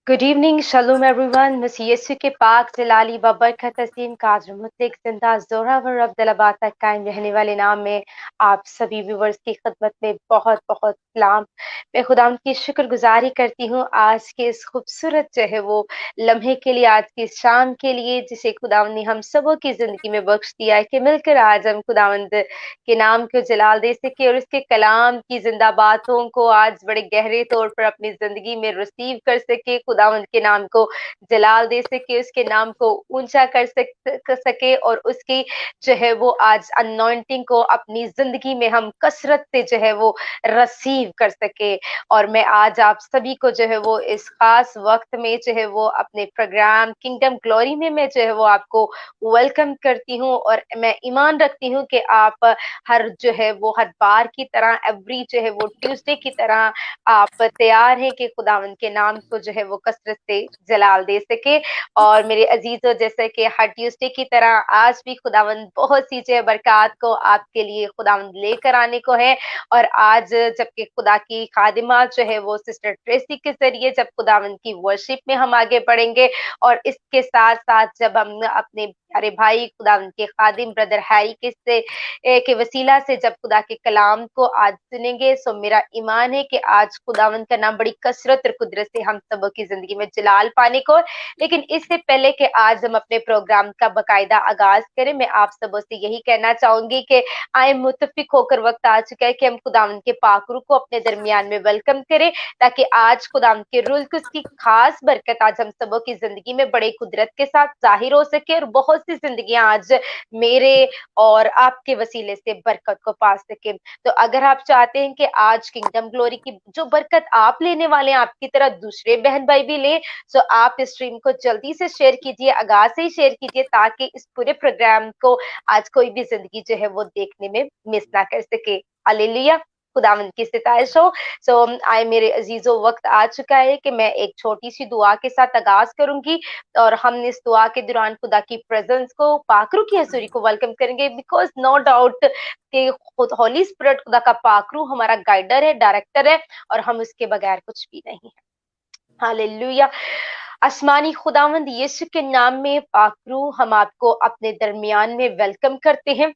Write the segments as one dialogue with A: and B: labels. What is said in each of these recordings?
A: Good evening shalom everyone. मसीह यीशु के पाक जलाली व बरकत असीम काज मुतलिक जिंदा जोरावर अब्दुल्लाबाद तक कायम रहने वाले नाम में आप सभी व्यूवर्स की खिदमत में बहुत बहुत सलाम। मैं खुदा की शुक्रगुजारी करती हूँ आज के इस खूबसूरत जो है वो लम्हे के लिए, आज की शाम के लिए जिसे खुदा ने हम सबों की जिंदगी में बख्श दिया है कि मिलकर आज हम खुदावंद के नाम को जलाल दे सके और उसके कलाम की जिंदा बातों को आज बड़े गहरे तौर पर अपनी जिंदगी में रिसीव कर सके, खुदावंद के नाम को जलाल दे सके, उसके नाम को ऊंचा कर सके और उसकी जो है वो आज अनॉइंटिंग को अपनी जिंदगी में हम कसरत से जो है वो रिसीव कर सके। और मैं आज आप सभी को जो है वो इस खास वक्त में जो है वो अपने प्रोग्राम किंगडम ग्लोरी में मैं जो है वो आपको वेलकम करती हूँ और मैं ईमान रखती हूँ कि आप हर जो है वो हर बार की तरह एवरी जो है वो ट्यूसडे की तरह आप तैयार हैं कि खुदावंद के नाम को जो है वो कसरत से जलाल दे सके। और मेरे अजीजों, जैसे कि हर ट्यूसडे की तरह आज भी खुदावंद बहुत सी जो है बरकत को आपके लिए खुदावंद लेकर आने को है। और आज जबकि खुदा की खादिमा जो है वो सिस्टर ट्रेसी के जरिए जब खुदावंद की वर्शिप में हम आगे बढ़ेंगे और इसके साथ साथ जब हम अपने प्यारे भाई खुदावंद के खादिम ब्रदर हैरी के वसीला से जब खुदा के कलाम को आज सुनेंगे, सो मेरा ईमान है कि आज खुदावंद का नाम बड़ी कसरत और कुदरत से हम सबों की जिंदगी में जलाल पाने को। लेकिन इससे पहले कि आज हम अपने प्रोग्राम का बकायदा आगाज करें, मैं आप सबों से यही कहना चाहूंगी कि आए मुतफिक होकर वक्त आ चुका है कि हम खुदावंद के पाकरू को अपने दरमियान में वेलकम करें, ताकि आज खुदावंद के रुल की खास बरकत आज हम सबों की जिंदगी में बड़े कुदरत के साथ जाहिर हो सके और बहुत सी जिंदगियां आज मेरे और आपके वसीले से बरकत को पा सके। तो अगर आप चाहते हैं कि आज किंगडम ग्लोरी की जो बरकत आप लेने वाले हैं आपकी तरह दूसरे बहन भाई भी ले, तो आप इस स्ट्रीम को जल्दी से शेयर कीजिए, आगाज से ही शेयर कीजिए, ताकि इस पूरे प्रोग्राम को आज कोई भी जिंदगी जो है वो देखने में मिस ना कर सके। हालेलुया, खुदावंद की सितारिश हो। सो आए मेरे अजीजों, वक्त आ चुका है कि मैं एक छोटी सी दुआ के साथ आगाज करूंगी और हम इस दुआ के दौरान खुदा की प्रेजेंस को, पाकरू की हजूरी को वेलकम करेंगे, बिकॉज नो डाउट कि खुद होली स्पिरिट खुदा का पाकरू हमारा गाइडर है, डायरेक्टर है और हम उसके बगैर कुछ भी नहीं है। हालेलुया। आसमानी खुदावंद यीशु के नाम में पाकरू हम आपको अपने दरमियान में वेलकम करते हैं।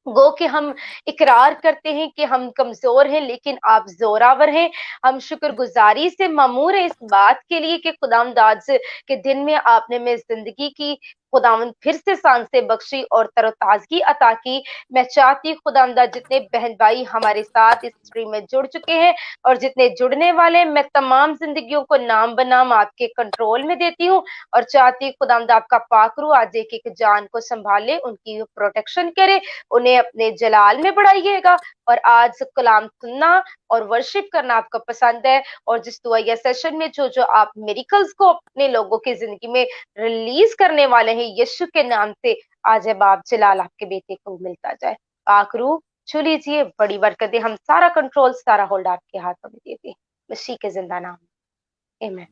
A: गो कि हम इकरार करते हैं कि हम कमजोर हैं लेकिन आप जोरावर हैं। हम शुक्रगुजारी से मामूर हैं इस बात के लिए कि खुदावंद आज के दिन में आपने में जिंदगी की खुदावंद फिर से सांसें बख्शी और तरोताजगी अता की। मैं चाहती खुदावंदा जितने बहन भाई हमारे साथ इस स्ट्रीम में जुड़ चुके हैं और जितने जुड़ने वाले, मैं तमाम जिंदगियों को नाम बनाम आपके कंट्रोल में देती हूँ और चाहती खुदावंद आपका पाकरू आज एक एक जान को संभाले, उनकी प्रोटेक्शन करे, उन्हें अपने जलाल में बढ़ाइएगा। और आज कलाम सुनना और वर्शिप करना आपको पसंद है और जिस दुआया सेशन में जो जो आप मेरिकल्स को अपने लोगों की जिंदगी में रिलीज करने वाले हैं, यीशु के नाम से आज बाप जलाल आपके बेटे को मिलता जाए। आखरू छू लीजिए, बड़ी बरकतें, हम सारा कंट्रोल सारा होल्ड आपके हाथों में देते हैं मसीह के जिंदा नाम में, आमीन।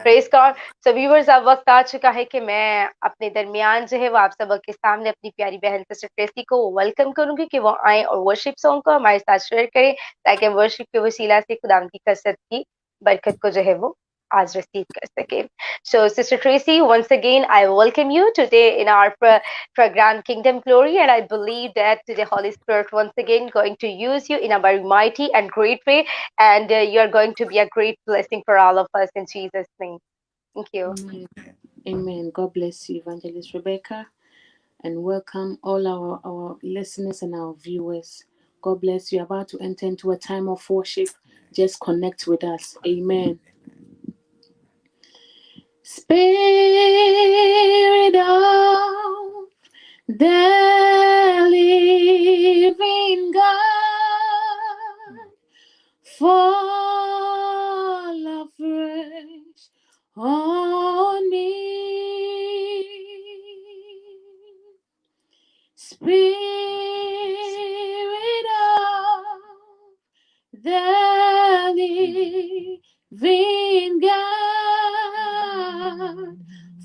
A: Praise God. सो व्यूअर्स, अब वक्त आ चुका है कि मैं अपने दरमियान जो है वो आप सब के सामने अपनी प्यारी बहन सिस्टर ट्रेसी को वेलकम करूंगी कि वो आए और वर्शिप सॉन्ग को हमारे साथ शेयर करें, ताकि हम वर्शिप के वसीला से खुदा की कसरत की बरकत को जो है वो आज रिसीव कर सके। So, Sister Tracy, once again, I welcome you today in our program Kingdom Glory, and I believe that the Holy Spirit once again going to use you in a very mighty and great way, and you're going to be a great blessing for all of us in Jesus' name. Thank you.
B: Amen. Amen. God bless you, Evangelist Rebecca, and welcome all our listeners and our viewers. God bless you. About to enter into a time of worship. Just connect with us. Amen. Spirit of the living God, fall afresh on me. Spirit of the living God,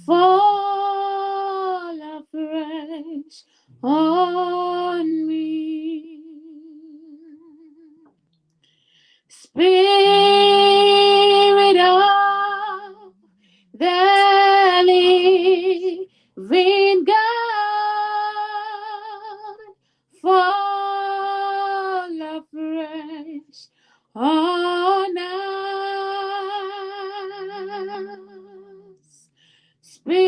B: fall afresh on me. Spirit of on us. Spirit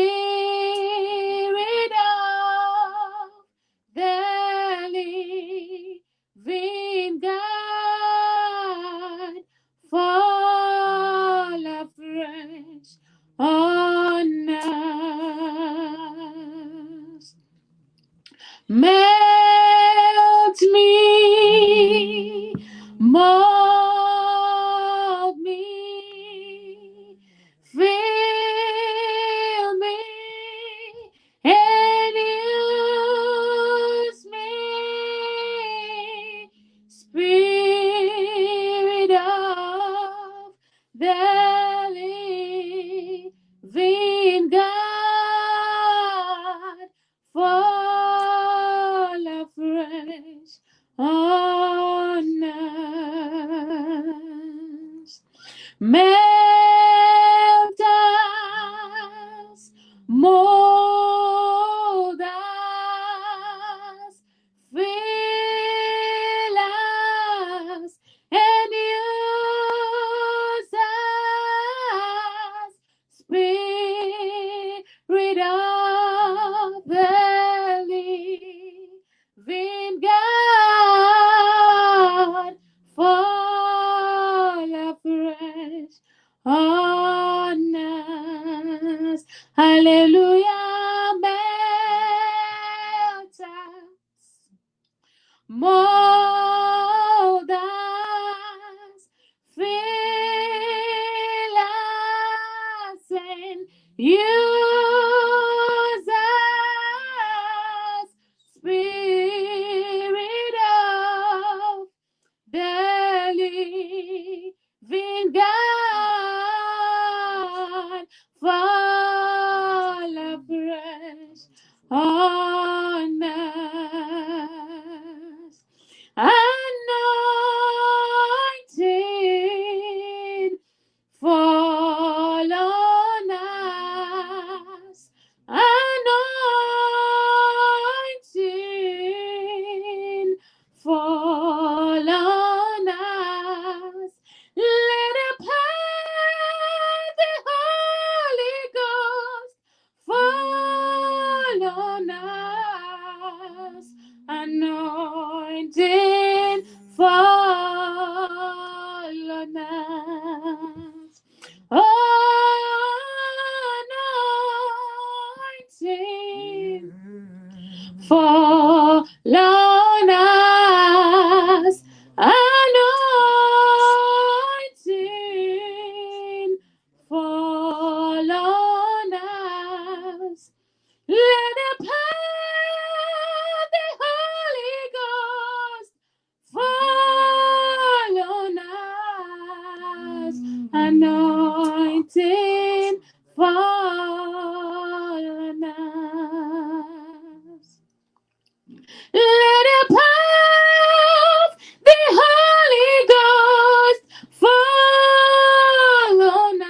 B: of the living God, fall afresh on us. Melt me, mold me, fill me, and use me, Spirit of the living God, fall afresh on us. Melt us, mold us, fill us, and use us, Spirit of the living God, fall afresh on us. Hallelujah, melt us, mold us, fill us, and use us, Spirit of the living God, fall afresh on us. Anointing, fall on us. Anointing, fall on us. Let the power of the Holy Ghost fall on us. Anointing, fall on us. Anointing, fall on us. Anointing, fall on us. Let the power of the Holy Ghost fall on us. Anointing, fall on us. Let the power of the Holy Ghost fall on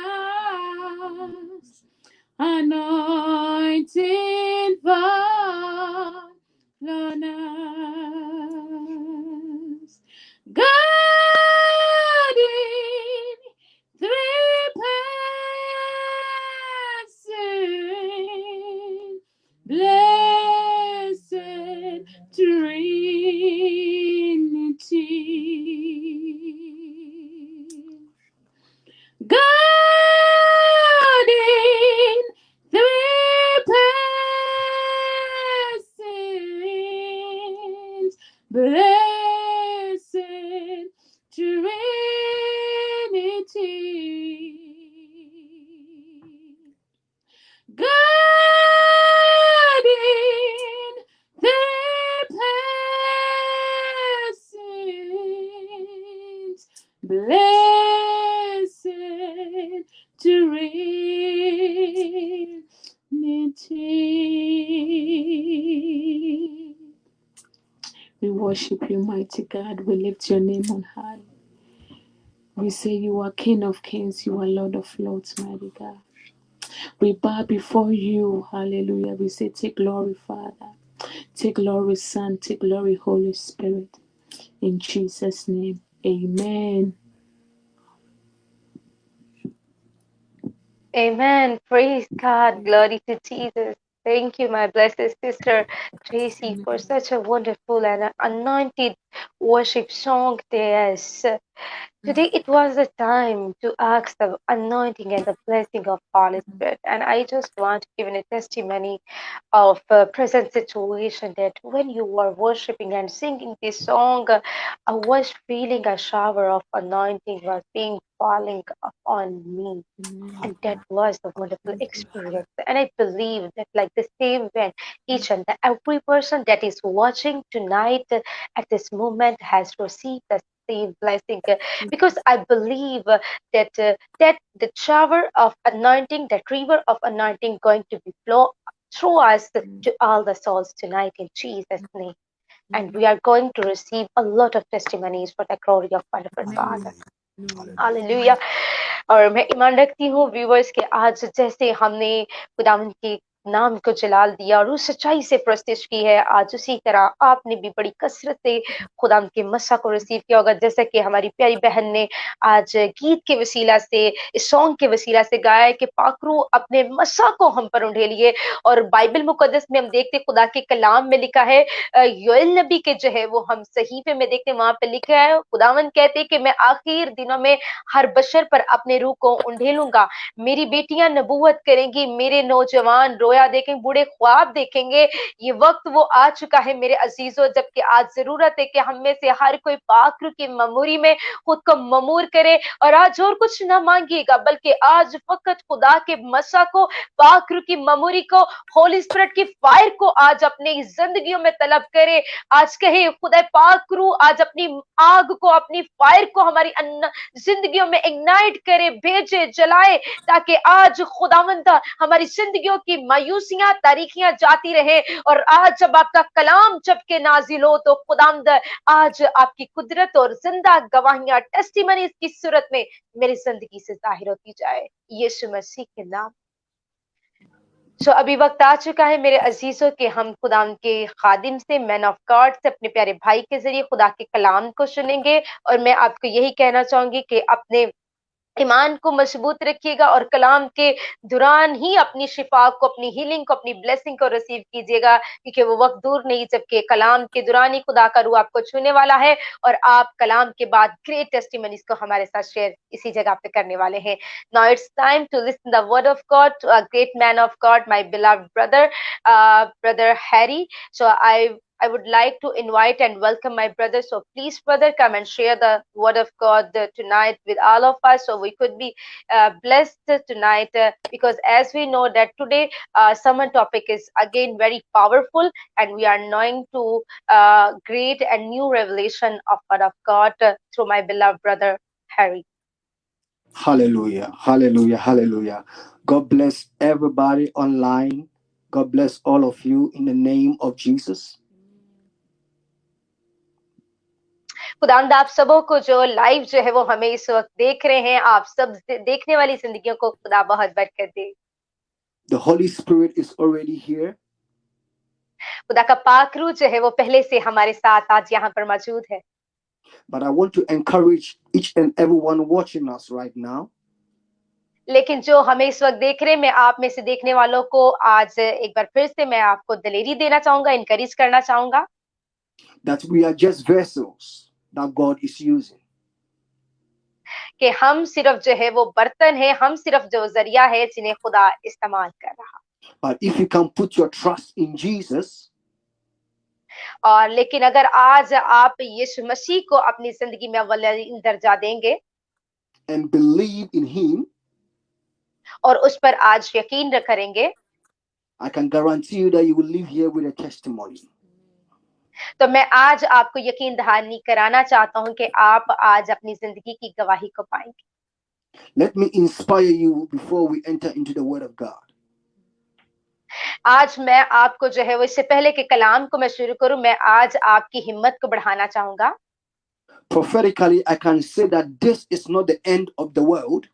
B: us. Anointing, fall on us. God in 3 persons, blessed Trinity. God in 3 persons, blessed Trinity. God in 3 persons, blessed Trinity. We worship you, mighty God. We lift your name on high. We say you are King of Kings, you are Lord of Lords, mighty God. We bow before you, hallelujah. We say, take glory, Father. Take glory, Son. Take glory, Holy Spirit. In Jesus' name, amen.
A: Amen. Praise God. Glory to Jesus. Thank you, my blessed sister Tracy, for such a wonderful and anointed worship song. Yes. Today it was the time to ask the anointing and the blessing of Holy Spirit. And I just want to give a testimony of a present situation that when you were worshiping and singing this song, I was feeling a shower of anointing was being falling upon me. And that was a wonderful experience. And I believe that, like the same when each and every person that is watching tonight at this moment has received the same blessing, because I believe that the shower of anointing, that river of anointing, going to be flow through us to all the souls tonight in Jesus' name. And we are going to receive a lot of testimonies for the glory of wonderful Father. Hallelujah. और मैं ईमान रखती हूँ viewers के आज जैसे हमने खुदावंद के नाम को जलाल दिया और उस सच्चाई से प्रस्तुत की है, आज उसी तरह आपने भी बड़ी कसरत से खुदावंद के मसा को रिसीव किया होगा, जैसा कि हमारी प्यारी बहन ने आज गीत के वसीला से, इस सॉन्ग के वसीला से गाया है कि पाकरू अपने मसा को हम पर उंडेलिए। और बाइबल मुकद्दस में हम देखते खुदा के कलाम में लिखा है, योएल नबी के जो है वो हम सहीफे में देखते वहां पे लिखा है, खुदावंद कहते कि मैं आखिर दिनों में हर बशर पर अपने रूह को उंडेलूंगा, मेरी बेटियां नबूवत करेंगी, मेरे नौजवान रोया देखेंगे, बूढ़े ख्वाब देखेंगे। ये वक्त वो आ चुका है मेरे अजीजों, जबकि आज जरूरत है कि हम में से हर कोई पाक की ममूरी में खुद को ममूर करे और आज और कुछ ना मांगिएगा, बल्कि आज फकत खुदा के मसा को, पाक की ममूरी को, होली स्पिरिट की फायर को आज अपनी जिंदगियों में तलब करे। आज कहे खुदा पाक आज अपनी आग को, अपनी फायर को हमारी जिंदगियों में इग्नाइट करे, भेजे, जलाए, ताकि आज खुदावंद हमारी जिंदगियों की मायूसियां, तारीखियां जाती रहे। और आज जब आपका कलाम जब के नाजिल हो तो खुदावंद आज आपकी कुदरत और जिंदा गवाहियां, टेस्टिमनीज की सूरत में मेरी जिंदगी से जाहिर होती जाए, यीशु मसीह के नाम। अभी वक्त आ चुका है मेरे अजीजों के हम खुदा के खादिम से, मैन ऑफ गॉड से, अपने प्यारे भाई के जरिए खुदा के कलाम को सुनेंगे। और मैं आपको यही कहना चाहूंगी कि अपने ईमान को मजबूत रखिएगा और कलाम के दौरान ही अपनी शिफा को, अपनी हीलिंग को, अपनी ब्लेसिंग को रिसीव कीजिएगा, क्योंकि वो वक्त दूर नहीं जबकि कलाम के दौरान ही खुदा का रूह आपको छूने वाला है और आप कलाम के बाद ग्रेट टेस्टिमनीज को हमारे साथ शेयर इसी जगह पे करने वाले हैं। Now it's time to listen the word of God to a great man of God, my beloved brother, brother Harry. So I would like to invite and welcome my brother. So please, brother, come and share the word of God tonight with all of us, so we could be blessed tonight. Because as we know that today sermon topic is again very powerful, and we are knowing to great and new revelation of word of God through my beloved brother Harry.
C: Hallelujah, hallelujah, hallelujah. God bless everybody online. God bless all of you in the name of Jesus.
A: खुदावंद आप सबों को जो live जो है वो हमें इस वक्त देख रहे हैं, आप सब देखने वाली जिंदगियों को खुदा बहुत बरकत दे।
C: The Holy Spirit is already here.
A: खुदा का पाक रूह जो है वो पहले से हमारे साथ आज यहाँ पर मौजूद है।
C: But I want to encourage each and everyone watching us right now.
A: लेकिन जो हमें इस वक्त देख रहे हैं, मैं आप में से देखने वालों को आज एक बार फिर से मैं आपको दलेरी देना चाहूंगा, इनकरेज करना चाहूंगा
C: that we are just vessels that God is using.
A: कि हम सिर्फ जो है वो बर्तन है, हम सिर्फ जो जरिया है जिन्हें खुदा इस्तेमाल कर रहा।
C: But if you can put your trust in Jesus,
A: और लेकिन अगर आज आप यीशु मसीह को अपनी जिंदगी में अव्वल दर्जा देंगे
C: and believe in Him,
A: और उस पर आज यकीन करेंगे,
C: I can guarantee you that you will live here with a testimony.
A: तो मैं आज आपको यकीन दहानी कराना चाहता हूं कि आप आज अपनी जिंदगी की गवाही को पाएंगे।
C: Let me inspire you before we enter into the Word of God.
A: आज मैं आपको जो है वो, इससे पहले कि कलाम को मैं शुरू करूं, मैं आज आपकी हिम्मत को बढ़ाना चाहूंगा।
C: Prophetically, I can say that this is not the end of the world.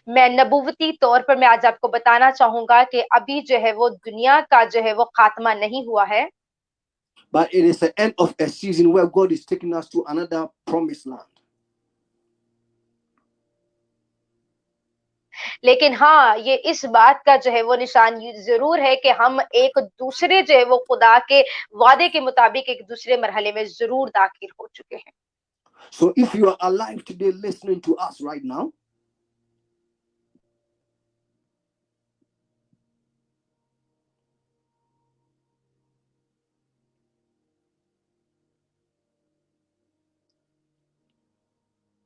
A: मैं नबूवती तौर पर मैं आज आपको बताना चाहूंगा कि अभी जो है वो दुनिया का जो है वो खात्मा नहीं हुआ है,
C: but it is the end of a season where God is taking us to another promised land.
A: लेकिन हाँ, ये इस बात का जो है वो निशान ज़रूर है कि हम एक दूसरे जो है वो खुदा के वादे के मुताबिक एक दूसरे मरहले में ज़रूर दाखिल हो चुके हैं।
C: So if you are alive today listening to us right now,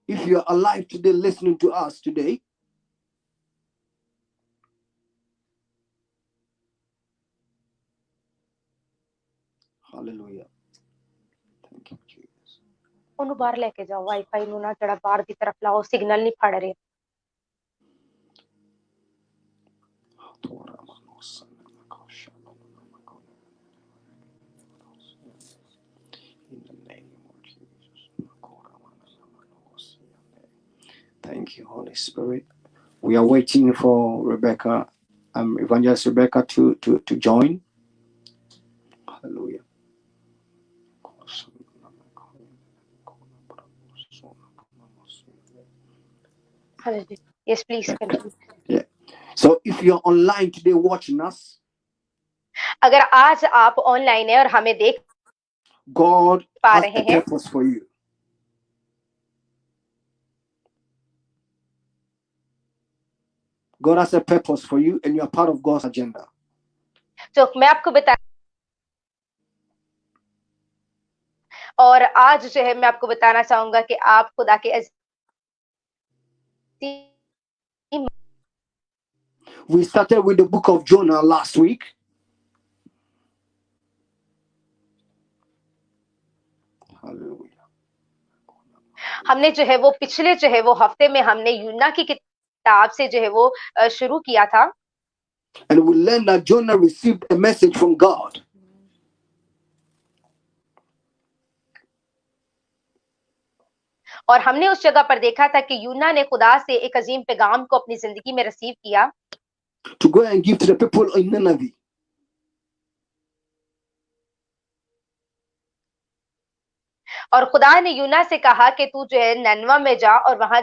C: if you are alive today listening to us today, hallelujah. Thank you, Jesus.
A: ਉਹਨੂੰ ਬਾਹਰ ਲੈ ਕੇ ਜਾਓ, ਵਾਈਫਾਈ ਨੂੰ ਨਾ ਜਿਹੜਾ ਬਾਹਰ ਦੀ ਤਰਫ ਲਾਓ, ਸਿਗਨਲ ਨਹੀਂ ਫੜ ਰਹੇ।
C: In the name of Jesus. Thank you, Holy Spirit. We are waiting for Rebecca, Evangelist Rebecca, to join. Hallelujah.
A: Hallelujah. Yes, please continue.
C: Yeah. So if you're online today watching us,
A: अगर आज आप online हैं और हमें देख
C: God
A: पा
C: has
A: रहे
C: a
A: हैं,
C: purpose for you. God has a purpose for you, and you are part of God's agenda.
A: तो मैं आपको बता और आज जो है मैं आपको बताना चाहूँगा कि आप खुदा के अज़ीम
C: We started with the book of Jonah last week. Hallelujah.
A: हमने जो है वो पिछले जो है वो हफ्ते में हमने यूना की किताब से जो है वो शुरू किया था
C: And we learned that Jonah received a message from God.
A: और हमने उस जगह पर देखा था कि यूना ने खुदा से एक अजीम पैगाम को अपनी जिंदगी में रिसीव किया
C: To go and give to the people in Nineveh.
A: और खुदा ने यूना से कहा कि तू जो है ननवा में जा और वहां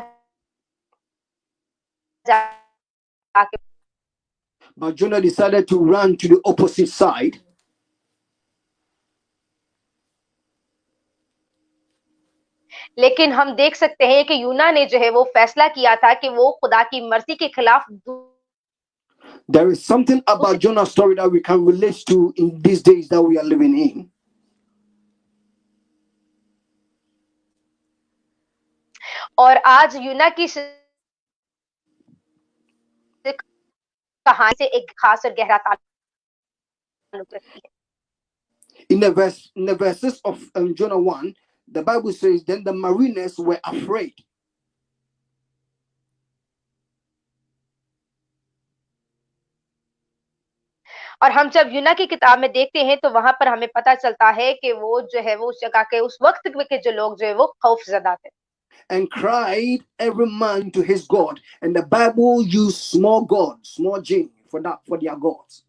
A: जाके
C: But Jonah decided to run to the opposite side.
A: लेकिन हम देख सकते हैं कि यूना ने जो है वो फैसला किया था कि वो खुदा की मर्जी के खिलाफ
C: There is something about Jonah's story that we can relate to in these days that we are living in.
A: और आज यूना की कहानी से एक खास और गहरा ताल्लुक रखती है
C: In the verses of Jonah 1, the Bible says, then the mariners were afraid.
A: और हम जब यूना की किताब में देखते हैं तो वहां पर हमें पता चलता है कि वो जो है वो उस जगह के उस वक्त के जो लोग जो है वो खौफजदा थे
C: And cried every man to his God. And the Bible used small God, small g for that, for their gods.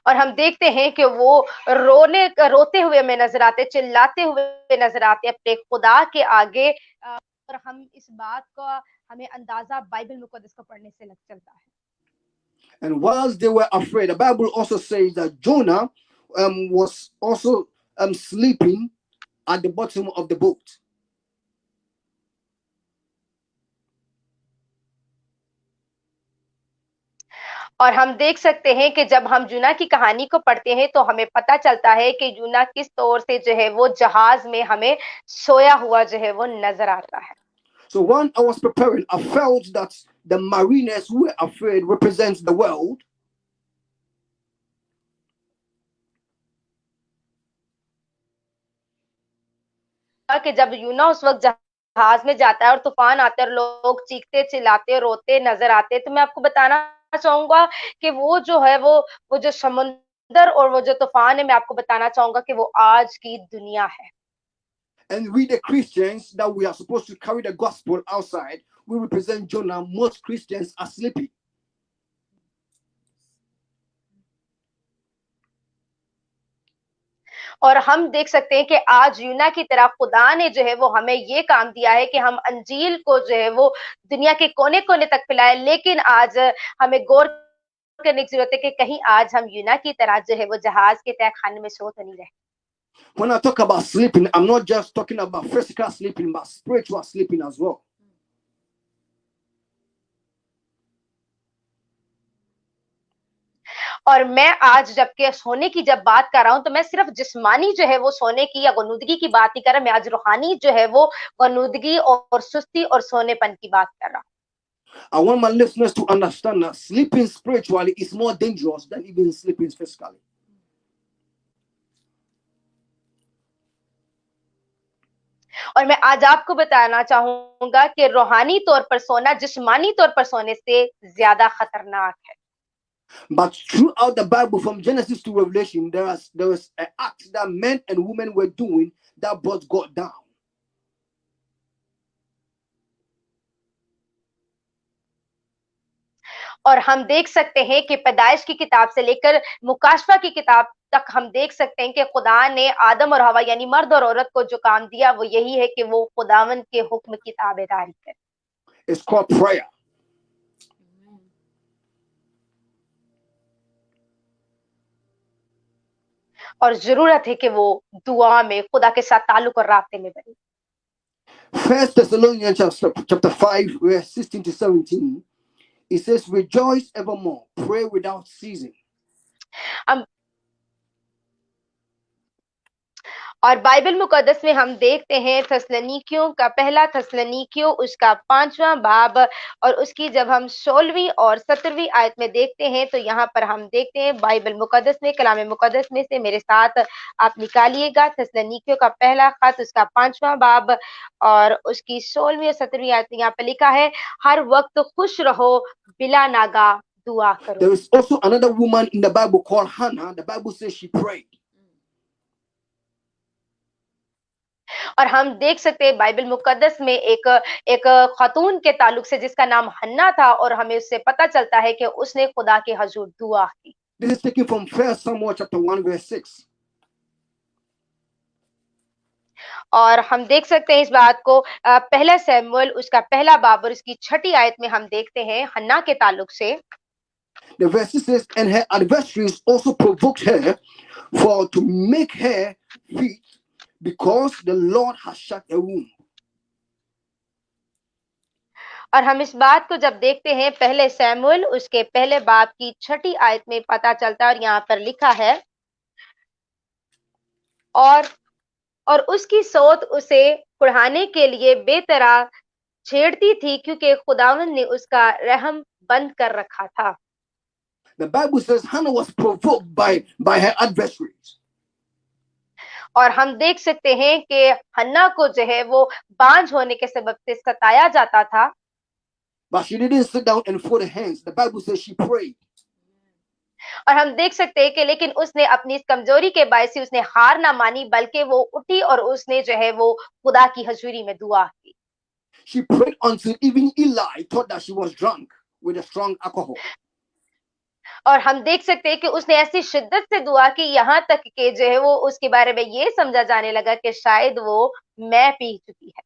A: और हम देखते हैं कि वो रोते हुए हमें नजर आते चिल्लाते हुए नजर आते अपने खुदा के आगे और हम इस बात का हमें अंदाजा बाइबल मुकद्दस को पढ़ने से लग चलता है
C: And whilst they were afraid, the Bible also says that Jonah was also sleeping at the bottom of the boat.
A: और हम देख सकते हैं कि जब हम यूना की कहानी को पढ़ते हैं तो हमें पता चलता है कि यूना किस तौर से जो है वो जहाज में हमें सोया हुआ जो है वो नजर आता है
C: So when I was preparing, I felt that the mariners who were afraid represents the world.
A: कि जब यूना उस वक्त जहाज में जाता है और तूफान आते हैं और लोग चीखते चिल्लाते रोते नजर आते हैं तो मैं आपको बताना चाहूंगा कि वो जो है वो जो समुंदर और वो जो तूफान है मैं आपको बताना चाहूंगा कि वो आज की दुनिया है
C: And we, the Christians, that we are supposed to carry the gospel outside, we represent Jonah. Most Christians are sleeping.
A: और हम देख सकते हैं कि आज यूना की तरह खुदा ने जो है वो हमें ये काम दिया है कि हम अंजील को जो है वो दुनिया के कोने-कोने तक फैलाएं, लेकिन आज हमें गौर करने की ज़रूरत है कि कहीं आज हम यूना की तरह जो है वो जहाज़ के तहखाने में सो तो नहीं रहे।
C: When I talk about sleeping, I'm not just talking about physical sleeping, but spiritual sleeping as well.
A: और मैं आज जबकि सोने की जब बात कर रहा हूं तो मैं सिर्फ जिस्मानी जो है वो सोने की या गनुदगी की बात नहीं कर रहा, मैं आज रूहानी जो है वो गनुदगी और सुस्ती और सोनेपन की बात कर रहा हूं।
C: I want my listeners to understand that sleeping spiritually is more dangerous than even sleeping physically.
A: और मैं आज आपको बताना चाहूंगा कि रूहानी तौर पर सोना जिस्मानी तौर पर सोने से ज्यादा खतरनाक है।
C: But throughout the Bible, from Genesis to Revelation, there was an act that men and women were doing that brought God down.
A: और हम देख सकते हैं कि पैदाइश की किताब से लेकर मुकाशफा की किताब तक हम देख सकते हैं कि खुदा ने आदम और हवा यानी मर्द और औरत को जो काम दिया वो यही है कि वो खुदावंद के हुक्म की ताबेदारी करें।
C: It's called prayer.
A: और जरूरत है कि वो दुआ में खुदा के साथ ताल्लुक और राब्ते में बने।
C: First Thessalonians chapter 5, verse 16 to 17, it says, rejoice evermore, pray without ceasing.
A: और बाइबल मुकद्दस में हम देखते हैं थस्सलुनीकियों का पहला थस्सलुनीकियों उसका 5वां बाब और उसकी जब हम 16वीं और 17वीं आयत में देखते हैं तो यहाँ पर हम देखते हैं बाइबल मुकद्दस में कलाम मुकद्दस में से मेरे साथ आप निकालिएगा थस्सलुनीकियों का पहला खत उसका 5वां बाब और उसकी 16वीं और 17वीं आयत में यहाँ पर लिखा है, हर वक्त खुश रहो, बिला नागा दुआ करो।
C: There is also another woman in the Bible called Hannah. The Bible says she prayed.
A: और हम देख सकते हैं बाइबल मुकद्दस में एक खातून के ताल्लुक से जिसका नाम हन्ना था और हमें उससे पता चलता है कि उसने खुदा के हजूर दुआ की।
C: This is taken from 1 Samuel chapter 1 verse 6.
A: और हम देख सकते हैं इस बात को पहला सैमुएल उसका पहला बाब और उसकी 6ठी आयत में हम देखते हैं हन्ना के ताल्लुक से।
C: The verse says, and her adversaries also provoked her for to make her weak, because the Lord has shut her womb.
A: और हम इस बात को जब देखते हैं पहले सैमुएल उसके पहले बाब की 6ठी आयत में पता चलता है और यहाँ पर लिखा है, और उसकी सोत उसे पढ़ाने के लिए बेतरा छेड़ती थी क्योंकि खुदावंद ने उसका रहम बंद कर रखा था।
C: The Bible says Hannah was provoked by her adversaries.
A: और हम देख सकते हैं कि हन्ना को जो है वो बांझ होने के सबब से सताया जाता था।
C: But she didn't sit down and fold her hands. The Bible says she prayed.
A: और हम देख सकते हैं कि लेकिन उसने अपनी इस कमजोरी के बायस से उसने हार ना मानी बल्कि वो उठी और उसने जो है वो खुदा की हजूरी में दुआ की।
C: She prayed until even Eli thought that she was drunk with a strong alcohol.
A: और हम देख सकते हैं कि उसने ऐसी शिद्दत से दुआ की यहाँ तक कि जो है वो उसके बारे में ये समझा जाने लगा कि शायद वो मैं पी चुकी है।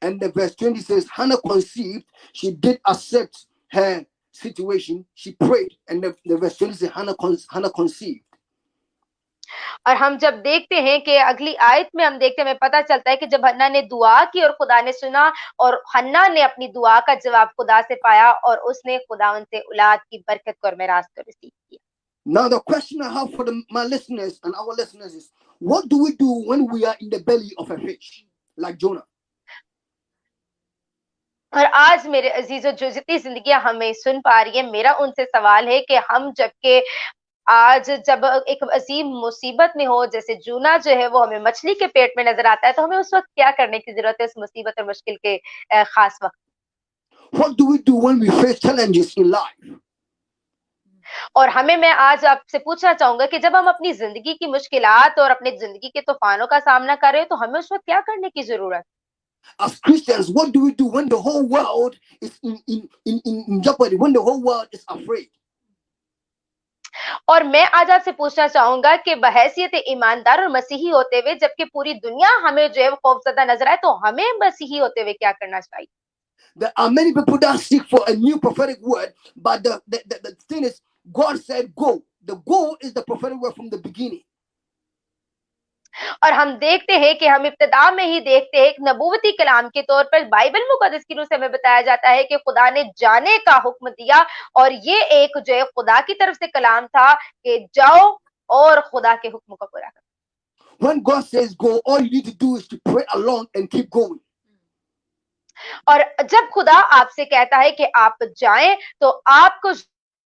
C: And the verse 20 says Hannah conceived. She did accept her situation. She prayed, and the verse 20 says Hannah conceived.
A: और हम जब देखते हैं कि अगली आयत में हम देखते हैं हमें पता चलता है कि जब हन्ना ने दुआ की और खुदा ने सुना और हन्ना ने अपनी दुआ का जवाब खुदा से पाया और उसने खुदावंद से औलाद की बरकत को और मिरास को रिसीव किया।
C: Now the question I have for my listeners and our listeners is, what do we do when we are in the belly of a fish, like Jonah?
A: और आज मेरे अजीजों जो जितनी जिंदगियां हमें सुन पा रही है, मेरा उनसे सवाल है कि हम जबकि आज जब एक अजीम मुसीबत में हो जैसे जूना जो है वो हमें मछली के पेट में नजर आता है तो हमें उस वक्त क्या करने की जरूरत है उस मुसीबत और मुश्किल के खास वक्त।
C: What do we do when we face challenges in life?
A: और मैं आज आपसे पूछना चाहूंगा कि जब हम अपनी जिंदगी की मुश्किलात और अपने जिंदगी के तूफानों का सामना कर रहे हो तो हमें उस वक्त क्या करने की जरूरत?
C: As Christians, what do we do when the whole world is in jeopardy, when the whole world is afraid?
A: और मैं आज आपसे पूछना चाहूंगा कि बहैसियत ईमानदार और मसीही होते हुए, जबकि पूरी दुनिया हमें जो है वो खौफजदा नजर आए, तो हमें मसीही होते हुए क्या करना चाहिए?
C: There are many people that seek for a new prophetic word, but the thing is, God said go. The go is the prophetic word from the beginning.
A: और हम देखते हैं कि हम इब्तिदा में ही देखते हैं, एक नबूवती कलाम के तौर पर बाइबल मुकद्दस की रूह से हमें बताया जाता है कि खुदा ने जाने का हुक्म दिया, और ये एक जो है खुदा की तरफ से कलाम था कि जाओ और खुदा के हुक्म को पूरा करो।
C: When God says go, all you need to do is to pray along and keep going.
A: और जब खुदा आपसे कहता है कि आप जाएं, तो आपको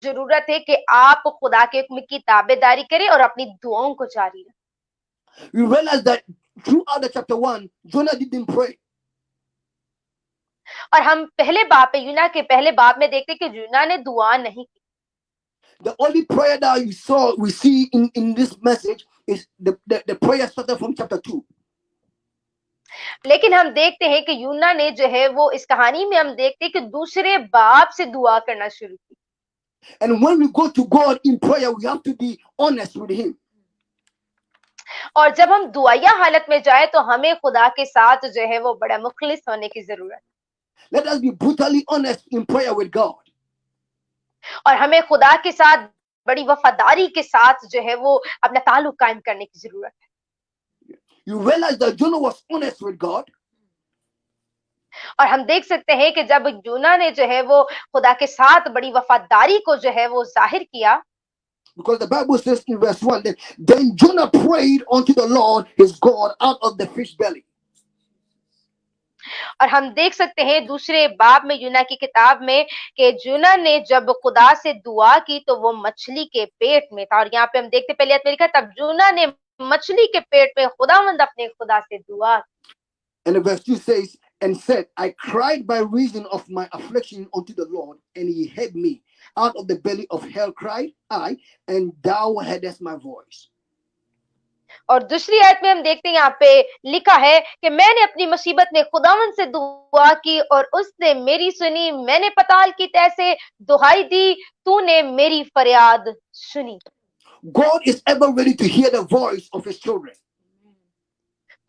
A: जरूरत है कि आप खुदा के हुक्म की ताबेदारी करें और अपनी दुआओं को जारी रखें।
C: We realize that throughout the chapter 1, Jonah didn't pray.
A: और हम पहले बाब में, यूना के पहले बाब में देखते कि यूना ने दुआ नहीं की।
C: The only prayer that we see in this message is the prayer started from chapter 2.
A: लेकिन हम देखते हैं कि यूना ने जो है वो, इस कहानी में हम देखते हैं कि दूसरे बाब से दुआ करना शुरू की।
C: And when we go to God in prayer, we have to be honest with Him.
A: और जब हम दुआया हालत में जाए तो हमें खुदा के साथ जो है वो बड़ा मुखलिस होने की जरूरत है।
C: Let us be brutally honest in prayer with God.
A: और हमें खुदा के साथ बड़ी वफादारी के साथ जो है वो अपना ताल्लुक कायम करने की जरूरत है।
C: You realize that Jonah was honest with God.
A: और हम देख सकते हैं कि जब यूना ने जो है वो खुदा के साथ बड़ी वफादारी को जो है वो जाहिर किया,
C: Because the Bible says in verse 1 that then Jonah prayed unto the Lord his God out of the fish belly.
A: और हम देख सकते हैं दूसरे बाब में यूना की किताब में कि यूना ने जब खुदा से दुआ की तो वो मछली के पेट में था। और यहाँ पे हम देखते पहले आयत में लिखा, तब यूना ने मछली के पेट में खुदावंद अपने खुदा से दुआ की।
C: And the verse 2 says, and said, I cried by reason of my affliction unto the Lord, and he heard me. Out of the belly of hell cried I, and thou heardest my voice.
A: और दूसरी आयत में हम देखते हैं, यहाँ पे लिखा है कि मैंने अपनी मुसीबत में खुदावंद से दुआ की और उसने मेरी सुनी। मैंने पताल की तह से दुहाई दी, तूने मेरी फरियाद सुनी।
C: God is ever ready to hear the voice of his children.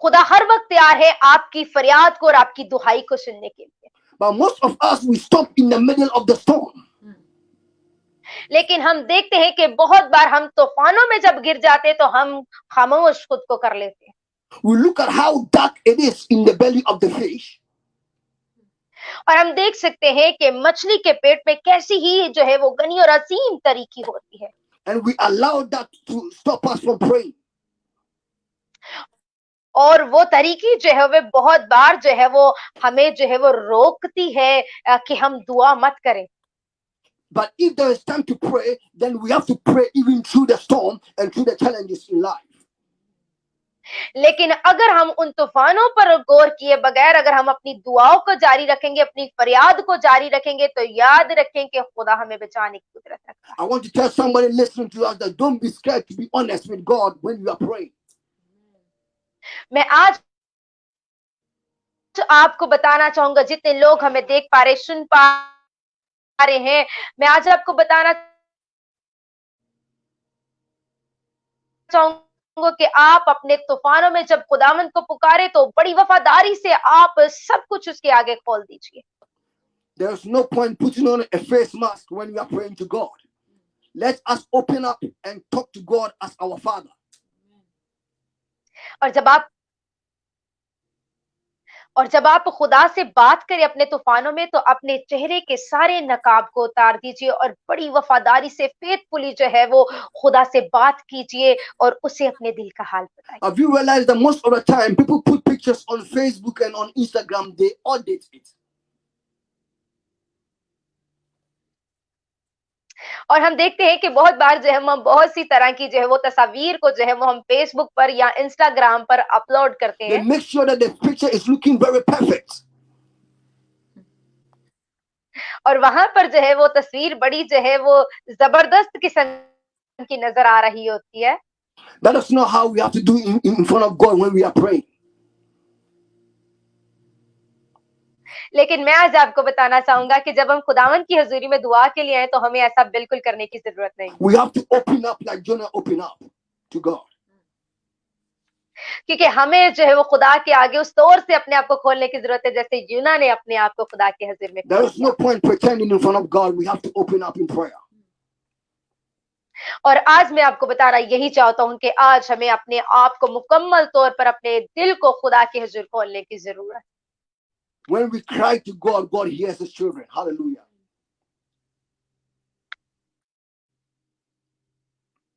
A: खुदा हर वक्त तैयार है आपकी फरियाद को और आपकी दुहाई को सुनने के लिए।
C: But most of us, we stop in the middle of the storm.
A: लेकिन हम देखते हैं कि बहुत बार हम तूफानों में जब गिर जाते हैं तो हम खामोश खुद को कर लेते हैं।
C: We look at how dark it is in the belly of the fish.
A: और हम देख सकते हैं कि मछली के पेट में कैसी ही जो है वो घनी और अजीम तरीकी होती है।
C: And we allow that to stop us from praying.
A: और वो तरीकी जो है वो बहुत बार जो है वो हमें जो है वो रोकती है कि हम दुआ मत करें।
C: But if there is time to pray, then we have to pray even through the storm and through the challenges in life.
A: लेकिन अगर हम उन तूफानों पर गौर किए बगैर अगर हम अपनी दुआओं को जारी रखेंगे, अपनी फरियाद को जारी रखेंगे, तो याद रखें कि खुदा हमें बचाने की कुदरत रखता है।
C: I want to tell somebody listening to us that don't be scared to be honest with God when you are praying.
A: मैं आज आपको बताना चाहूंगा, जितने लोग हमें देख पा रहे, सुन पा रहे हैं, मैं आज आपको बताना चाहूंगा कि आप अपने तूफानों में जब खुदावंद को पुकारे तो बड़ी वफादारी से आप सब कुछ उसके आगे खोल दीजिए।
C: There's no point putting on a face mask when we are praying to God. Let us open up and talk to God as our Father.
A: और जब आप खुदा से बात करें अपने तूफानों में, तो अपने चेहरे के सारे नकाब को उतार दीजिए और बड़ी वफादारी से फेथफुली जो है वो खुदा से बात कीजिए और उसे अपने दिल का हाल बताइए।
C: Have you realized that most of the time people put pictures on Facebook and on Instagram, they audit it.
A: और हम देखते हैं कि बहुत बार जो है हम बहुत सी तरह की जो है वो तस्वीर को जो है वो हम फेसबुक पर या इंस्टाग्राम पर अपलोड करते
C: They
A: हैं।
C: make sure that the picture is looking very perfect.
A: और वहां पर जो है वो तस्वीर बड़ी जो है वो जबरदस्त किस्म की नजर आ रही होती है।
C: That is not how we have to do in front of God when we are praying.
A: लेकिन मैं आज आपको बताना चाहूंगा कि जब हम खुदावंद की हजूरी में दुआ के लिए आए तो हमें ऐसा बिल्कुल करने की जरूरत नहीं,
C: We have to open up like Jonah opened up to God.
A: क्योंकि हमें जो है वो खुदा के आगे उस तौर से अपने आप को खोलने की जरूरत है जैसे यूना ने अपने आप को खुदा के हजूर में
C: There
A: खोल
C: is no
A: दिया।
C: point pretending in front of God. We have to open up in prayer.
A: और आज मैं आपको बता रहा यही चाहता हूं कि आज हमें अपने आप को मुकम्मल तौर पर अपने दिल को खुदा के हजूर खोलने की जरूरत है।
C: When we cry to God, God hears his children. Hallelujah.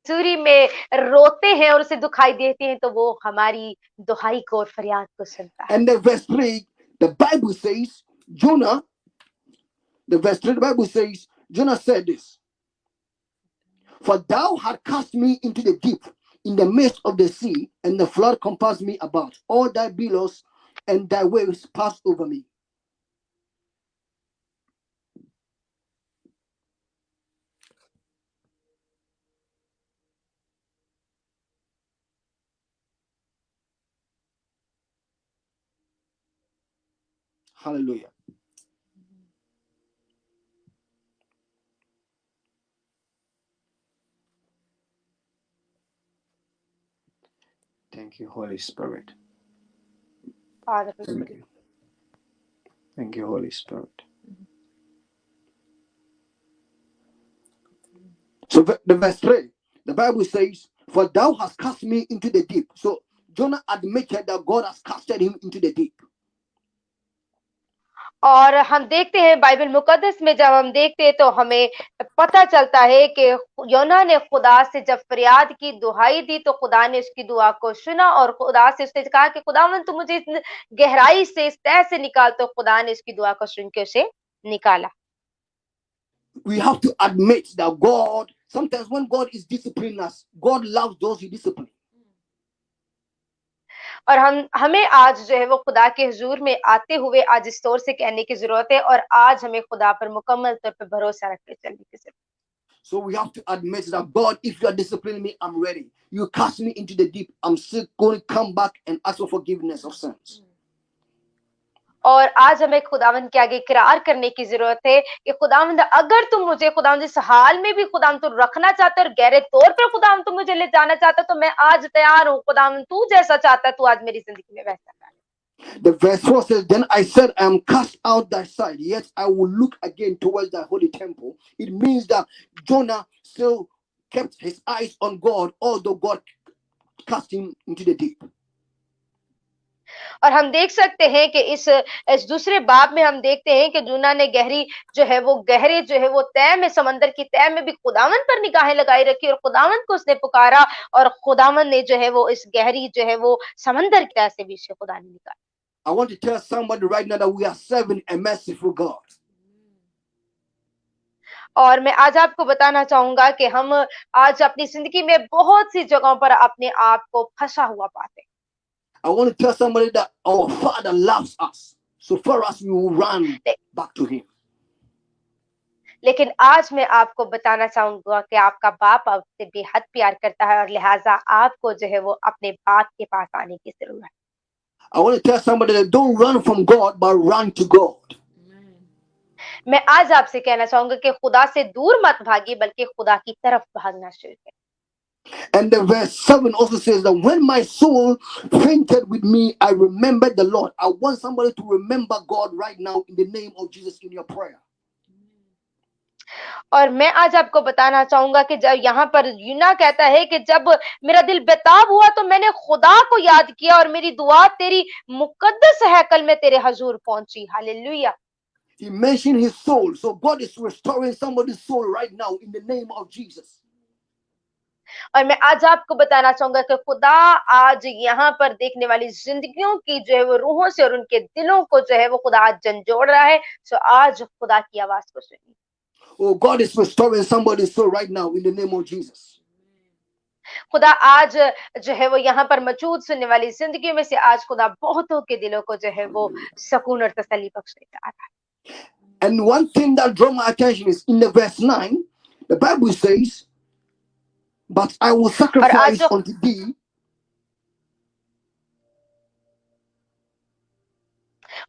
A: हजूरी में रोते हैं और उसे दुखाई देते हैं तो वो हमारी दुहाई को और फरियाद को सुनता है।
C: And the verse 3, the Bible says, the verse 3, the Bible says, Jonah said this, for thou hast cast me into the deep, in the midst of the sea, and the flood compassed me about. All thy billows and thy waves passed over me. Hallelujah. Thank you, Holy Spirit.
A: Father,
C: Thank you. Thank you, Holy Spirit. So the verse 3, the Bible says, for thou hast cast me into the deep. So Jonah admitted that God has casted him into the deep.
A: और हम देखते हैं Bible मुकद्दस में जब हम देखते हैं तो हमें पता चलता है कि योना ने खुदा से जब फरियाद की, दुहाई दी तो खुदा ने उसकी दुआ को सुना और खुदा से उसने कहा कि खुदावंद तू मुझे इस गहराई से, इस तह से निकाल, तो खुदा ने उसकी दुआ को सुन के उसे निकाला।
C: We have to admit that God, sometimes when God is disciplining us, God loves those he disciplines.
A: और हमें आज जो है वो खुदा के हुजूर में आते हुए आज इस तौर से कहने की जरूरत है और आज हमें खुदा पर मुकम्मल तौर पर भरोसा रख के चलने की जरूरत है।
C: So we have to admit that God, if you are disciplining me, I'm ready. You cast me into the deep, I'm still going to come back and ask for forgiveness of sins.
A: और आज हमें खुदावंद के आगे इकरार करने की जरूरत है कि खुदावंद अगर तुम मुझे खुदावंद इस हाल में भी खुदावंद तू रखना चाहता है और गहरे तौर पर खुदावंद तू मुझे ले जाना चाहता है तो मैं आज तैयार हूँ। खुदावंद तू जैसा चाहता है तू आज मेरी जिंदगी में वैसा कर।
C: The verse 4 says, then I said, I am cast out thy sight, yet I will look again towards thy holy temple. It means that Jonah still kept his eyes on God, although God cast him into the deep.
A: और हम देख सकते हैं कि इस दूसरे बाब में हम देखते हैं कि यूना ने गहरी जो है वो गहरे जो है वो तह में, समंदर की तह में भी खुदावंद पर निगाहें लगाई रखी और खुदावंद को उसने पुकारा और खुदावंद ने जो है वो इस गहरी जो है वो समंदर की तह से भी उसे खुदा ने निकाला।
C: I want to tell somebody right now that we are serving a merciful God.
A: और मैं आज आपको बताना चाहूंगा कि हम आज अपनी जिंदगी में बहुत सी जगहों पर अपने आप को फंसा हुआ पाते हैं।
C: I want to tell somebody that our Father loves us. So for us, we will run back to him.
A: लेकिन आज मैं आपको बताना चाहूंगा कि आपका बाप आपसे बेहद प्यार करता है और लिहाजा आपको जो है वो अपने बाप के पास आने की जरूरत है।
C: I want to tell somebody that don't run from God, but run to God.
A: मैं आज आपसे कहना चाहूंगा कि खुदा से दूर मत भागिए बल्कि खुदा की तरफ भागना शुरू करें।
C: And the verse 7 also says that when my soul fainted with me, I remembered the Lord. I want somebody to remember God right now in the name of Jesus in your prayer.
A: और मैं आज आपको बताना चाहूंगा कि जब यहाँ पर यूना कहता है कि जब मेरा दिल बेताब हुआ तो मैंने खुदा को याद किया और मेरी दुआ तेरी मुकद्दस हैकल में तेरे हजूर पहुंची। Hallelujah.
C: He mentioned his soul. So God is restoring somebody's soul right now in the name of Jesus.
A: और मैं आज आपको बताना चाहूंगा कि खुदा आज यहाँ पर देखने वाली जिंदगियों की जो है वो रूहों से और उनके दिलों को जो है वो खुदा आज झंझोड़ रहा है। सो आज खुदा की आवाज को सुनिए।
C: Oh, God is restoring somebody's soul right now in the name of Jesus.
A: खुदा आज जो है वो यहाँ पर मौजूद सुनने वाली जिंदगी में से आज खुदा बहुतों के दिलों को जो है वो सुकून और तसल्ली बख्शने जा रहा है।
C: And one thing that drew my attention is in the verse 9, the Bible says, but I will sacrifice unto thee.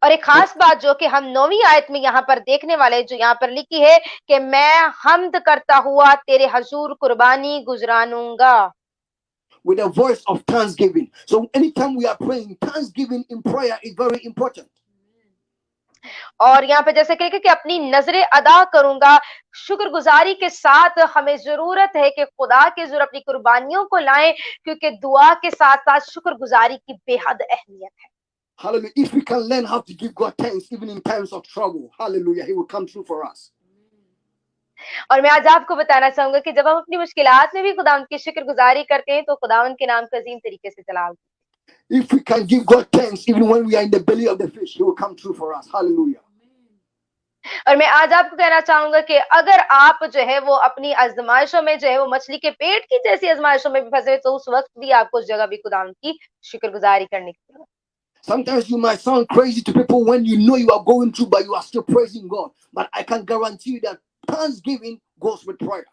A: और एक खास बात जो कि हम 9वीं आयत में यहाँ पर देखने वाले हैं, जो यहाँ पर लिखी है कि मैं हम्द करता हुआ तेरे हजूर कुर्बानी गुजरानूंगा।
C: with a voice of thanksgiving. So anytime we are praying, thanksgiving in prayer is very important.
A: और यहाँ पे जैसे कहेगा कि अपनी नजरें अदा करूंगा, शुक्रगुजारी के साथ हमें जरूरत है कि खुदा के जरूर अपनी कुर्बानियों को लाएं, क्योंकि दुआ के साथ साथ शुक्रगुजारी की बेहद अहमियत है।
C: Hallelujah. If we can learn how to give God thanks even in times of trouble, hallelujah, He will come through for us.
A: और मैं आज आपको बताना चाहूंगा कि जब हम अपनी मुश्किलात में भी खुदावंद की शुक्रगुजारी करते हैं तो खुदावंद के नाम का अजीम तरीके से जलाल।
C: If we can give God thanks even when we are in the belly of the fish, He will come through for us. Hallelujah.
A: और मैं आज आपको कहना चाहूंगा कि अगर आप जो है वो अपनी आजमाइशों में जो है वो मछली के पेट की जैसी आजमाइशों में भी फंसे तो उस वक्त भी आपको उस जगह भी खुदावंद की शुक्रगुजारी करने की जरूरत।
C: Sometimes you might sound crazy to people when you know you are going through, but you are still praising God. But I can guarantee you that thanksgiving goes with prayer.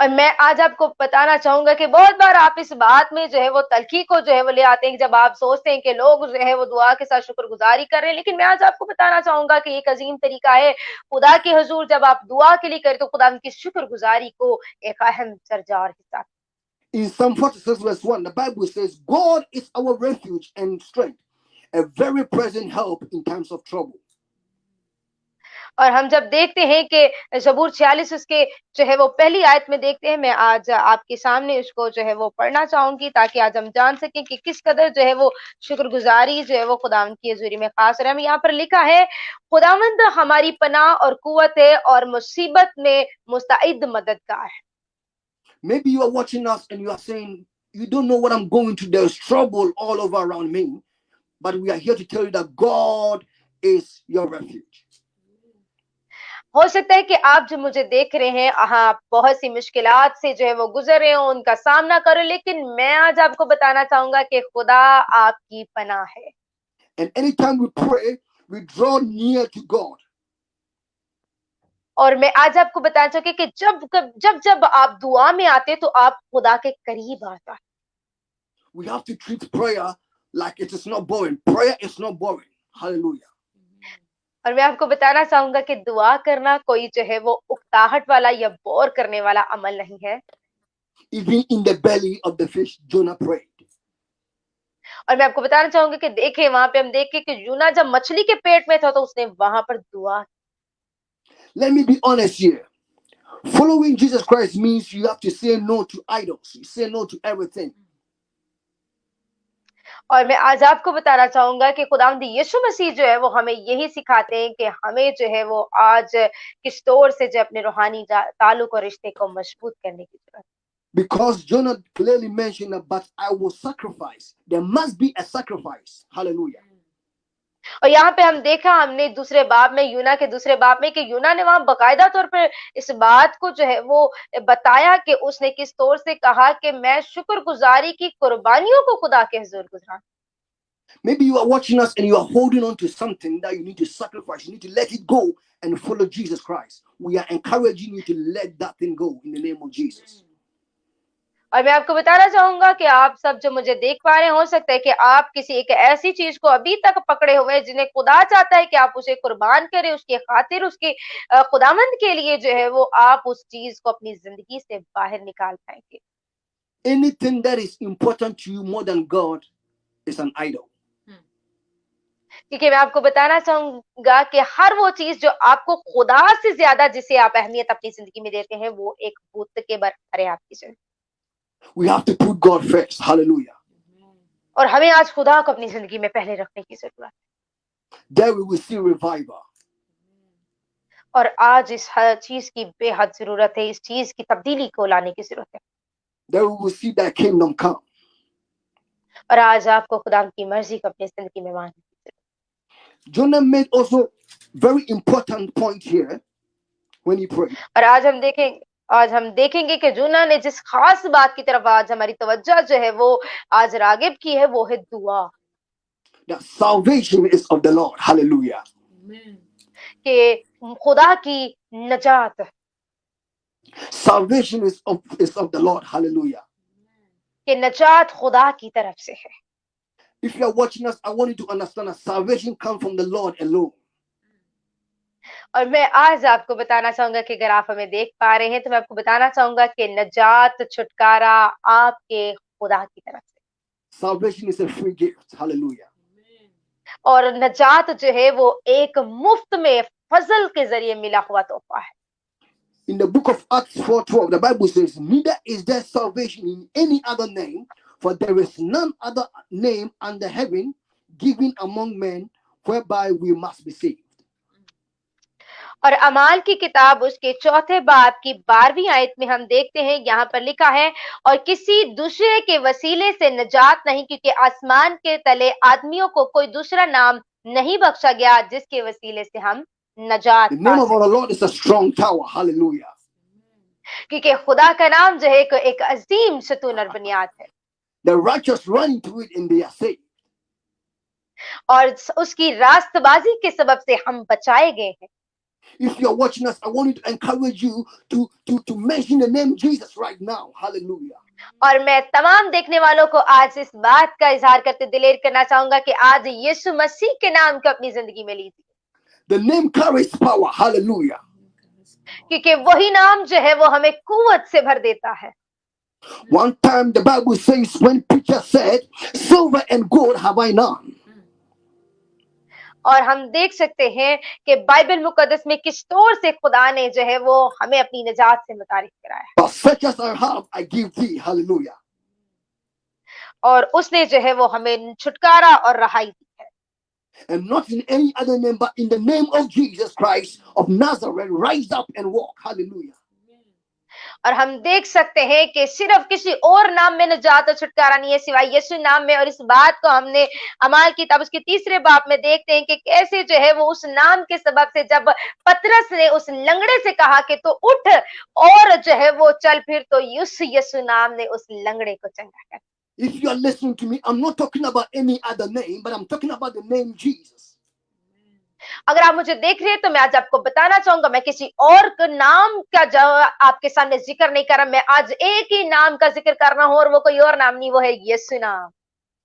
A: और मैं आज आपको बताना चाहूंगा कि बहुत बार आप इस बात में जो है वो तलखी को जो है वो ले आते हैं कि जब आप सोचते हैं कि लोग जो है वो दुआ के साथ शुक्रगुजारी कर रहे हैं, लेकिन मैं आज आपको बताना चाहूंगा कि एक अजीम तरीका है खुदा के हुजूर जब आप दुआ के लिए करें तो खुदा की शुक्रगुजारी को एक अहम दर्जा और हिस्सा।
C: In Psalm 46 verse 1, the Bible says, God is our refuge and strength, a very present help in times of trouble.
A: और हम जब देखते हैं कि ज़बूर 46 उसके जो है वो पहली आयत में देखते हैं, मैं आज आपके सामने उसको जो है वो पढ़ना चाहूंगी ताकि आज हम जान सकें कि किस कदर जो है वो शुक्रगुजारी जो है वो खुदावंद की हजूरी में खास है। यहाँ पर लिखा है, खुदावंद हमारी पनाह और कुव्वत है और मुसीबत में मुस्तैद मददगार है।
C: Maybe you are watching us and you are saying, you don't know what I'm going through. There's trouble all over around me. But we are here to tell you that God is your refuge.
A: हो सकता है कि आप जो मुझे देख रहे हैं, आप बहुत सी मुश्किलात से जो है वो गुजर रहे हो, उनका सामना करो, लेकिन मैं आज आपको बताना चाहूंगा कि खुदा आपकी पनाह है।
C: And anytime we pray, we draw near to God.
A: और मैं आज आपको बताना चाहूंगी कि जब आप दुआ में आते तो आप खुदा के करीब आता है।
C: We have to treat prayer like it is not boring. Prayer is not boring. Hallelujah.
A: और मैं आपको बताना चाहूंगा कि दुआ करना कोई जो है वो उकताहट वाला या बोर करने वाला अमल नहीं है।
C: Even in the belly of the fish, Jonah prayed.
A: और मैं आपको बताना चाहूंगी कि देखें वहां पे हम देखें कि यूना जब मछली के पेट में था तो उसने वहां पर दुआ।
C: Let me be honest here. Following Jesus Christ means you have to say no to idols. You say no to everything.
A: और मैं आज आपको बताना चाहूंगा कि खुदावंद यीशु मसीह जो है वो हमें यही सिखाते हैं कि हमें जो है वो आज किस तौर से जो अपने रूहानी ताल्लुक और रिश्ते को मजबूत करने की जरूरत।
C: Because Jonah clearly mentioned that, but I will sacrifice. There must be a sacrifice. Hallelujah.
A: और यहाँ पे हमने दूसरे बाब में यूना के दूसरे बाब में कि यूना ने वहां बकायदा तौर पर इस बात को जो है वो बताया कि उसने किस तौर से कहा कि मैं शुक्रगुजारी की कुर्बानियों को खुदा के हुजूर गुजरा।
C: Maybe you are watching us and you are holding on to something that you need to sacrifice. You need to let it go and follow Jesus Christ. We are encouraging you to let that thing go in the name of Jesus.
A: और मैं आपको बताना चाहूंगा कि आप सब जो मुझे देख पा रहे हैं, हो सकता है कि आप किसी एक ऐसी चीज को अभी तक पकड़े हुए हैं जिन्हें खुदा चाहता है कि आप उसे कुर्बान करें, उसके खातिर उसके खुदावंद के लिए जो है वो आप उस चीज को अपनी जिंदगी से बाहर निकाल पाएंगे।
C: Anything that is important to you more than God is an idol.
A: क्योंकि मैं आपको बताना चाहूंगा कि हर वो चीज जो आपको खुदा से ज्यादा जिसे आप अहमियत अपनी जिंदगी में देते हैं वो एक बुत के बराबर है आपकी जिंदगी।
C: We have to put God first. Hallelujah.
A: और हमें आज खुदा को अपनी जिंदगी में पहले रखने की जरूरत है।
C: There we will see revival.
A: और आज इस हर चीज की बेहद जरूरत है, इस चीज की तब्दीली को लाने की जरूरत है।
C: There we will see that kingdom come.
A: और आज आपको खुदा की मर्जी को अपनी जिंदगी में मानने की जरूरत है।
C: Jonah made also very important point here when he prayed.
A: और आज हम देखेंगे कि यूना ने जिस खास बात की तरफ आज हमारी तवज्जो जो है वो आज रागिब की है वो है दुआ।
C: That salvation is of the Lord. Hallelujah.
B: Amen.
A: कि खुदा की नजात,
C: Salvation is of the Lord. Hallelujah.
A: कि नजात खुदा की तरफ से है।
C: If you are watching us, I want you to understand that salvation comes from the Lord alone.
A: और मैं आज आपको बताना चाहूंगा कि अगर आप हमें देख पा रहे हैं तो मैं आपको बताना चाहूंगा कि नजात छुटकारा आपके खुदा की तरफ से,
C: Salvation is a free gift. Hallelujah.
A: और नजात जो है वो एक मुफ्त में फजल के जरिए मिला हुआ तोहफा है।
C: In the book of Acts 4:12, the Bible says, neither is there salvation in any other name, for there is none other name under heaven given among men whereby we must be saved.
A: और अमाल की किताब उसके चौथे बाब की 12वीं आयत में हम देखते हैं, यहाँ पर लिखा है, और किसी दूसरे के वसीले से नजात नहीं, क्योंकि आसमान के तले आदमियों को कोई दूसरा नाम नहीं बख्शा गया जिसके वसीले से हम नजात
C: The
A: पा
C: name of
A: सकें।
C: our Lord is a strong tower. Hallelujah.
A: क्योंकि खुदा का नाम जो है एक अजीम सतून और बुनियाद है,
C: The righteous run into it and they are saved.
A: और उसकी रास्तबाजी के सबब से हम बचाए गए हैं।
C: If you are watching us, I want you to encourage you to mention the name Jesus right now. Hallelujah.
A: और मैं तमाम देखने वालों को आज इस बात का इजहार करते दिलेर करना चाहूंगा कि आज यीशु मसीह के नाम को अपनी जिंदगी में लीजिए,
C: The name carries power. Hallelujah.
A: क्योंकि वही नाम जो है वो हमें कुव्वत से भर देता है।
C: One time the Bible says when Peter said, silver and gold have I none.
A: और हम देख सकते हैं कि बाइबल मुकद्दस में किस तौर से खुदा ने जो है वो हमें अपनी निजात से मुतारिफ कराया,
C: But such as I have, I give thee. Hallelujah.
A: और उसने जो है वो हमें छुटकारा और रहाई दी है।
C: And not in any other name, but in the name of Jesus Christ of Nazareth, rise up and walk. Hallelujah.
A: और हम देख सकते हैं कि सिर्फ किसी और नाम में निजात और छुटकारा नहीं है सिवाय यीशु नाम में, और इस बात को हमने अमाल की किताब उसके 3रे बाब में देखते हैं कि कैसे जो है वो उस नाम के सबब से जब पतरस ने उस लंगड़े से कहा कि तो उठ और जो है वो चल फिर, तो उस यीशु नाम ने उस लंगड़े को चंगा कर।
C: If you are listening to me, I'm not talking about any other name, but I'm talking about the name Jesus.
A: अगर आप मुझे देख रहे हैं तो मैं आज आपको बताना चाहूंगा, मैं किसी और नाम का जो आपके सामने जिक्र नहीं कर रहा, मैं आज एक ही नाम का जिक्र कर रहा हूं, और वो कोई और नाम नहीं, वो है यीशु नाम।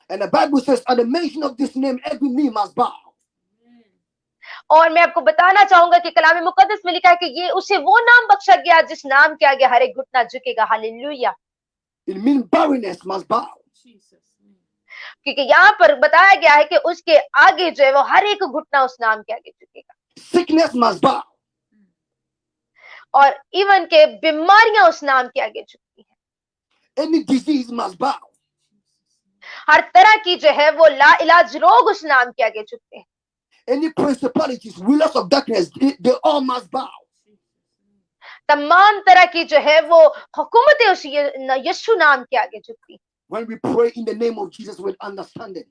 C: And the Bible says, at the mention of this name, every knee must bow.
A: और मैं आपको बताना चाहूंगा कि कलाम मुकद्दस में लिखा है कि ये उसे वो नाम बख्शा गया जिस नाम के आगे हर एक घुटना झुकेगा। Hallelujah.
C: It means barrenness must bow.
A: क्योंकि यहाँ पर बताया गया है कि उसके आगे जो है वो हर एक घुटना उस नाम के आगे झुकेगा,
C: Sickness must bow.
A: और इवन के बीमारियां उस नाम के आगे झुकती हैं।
C: Any disease must bow.
A: हर तरह की जो है वो लाइलाज रोग उस नाम के आगे झुकते हैं।
C: Any principalities, rulers of darkness, they all must bow.
A: तमाम तरह की जो है वो हुकूमतें उस यीशु नाम के आगे झुकती हैं।
C: When we pray in the name of Jesus with understanding.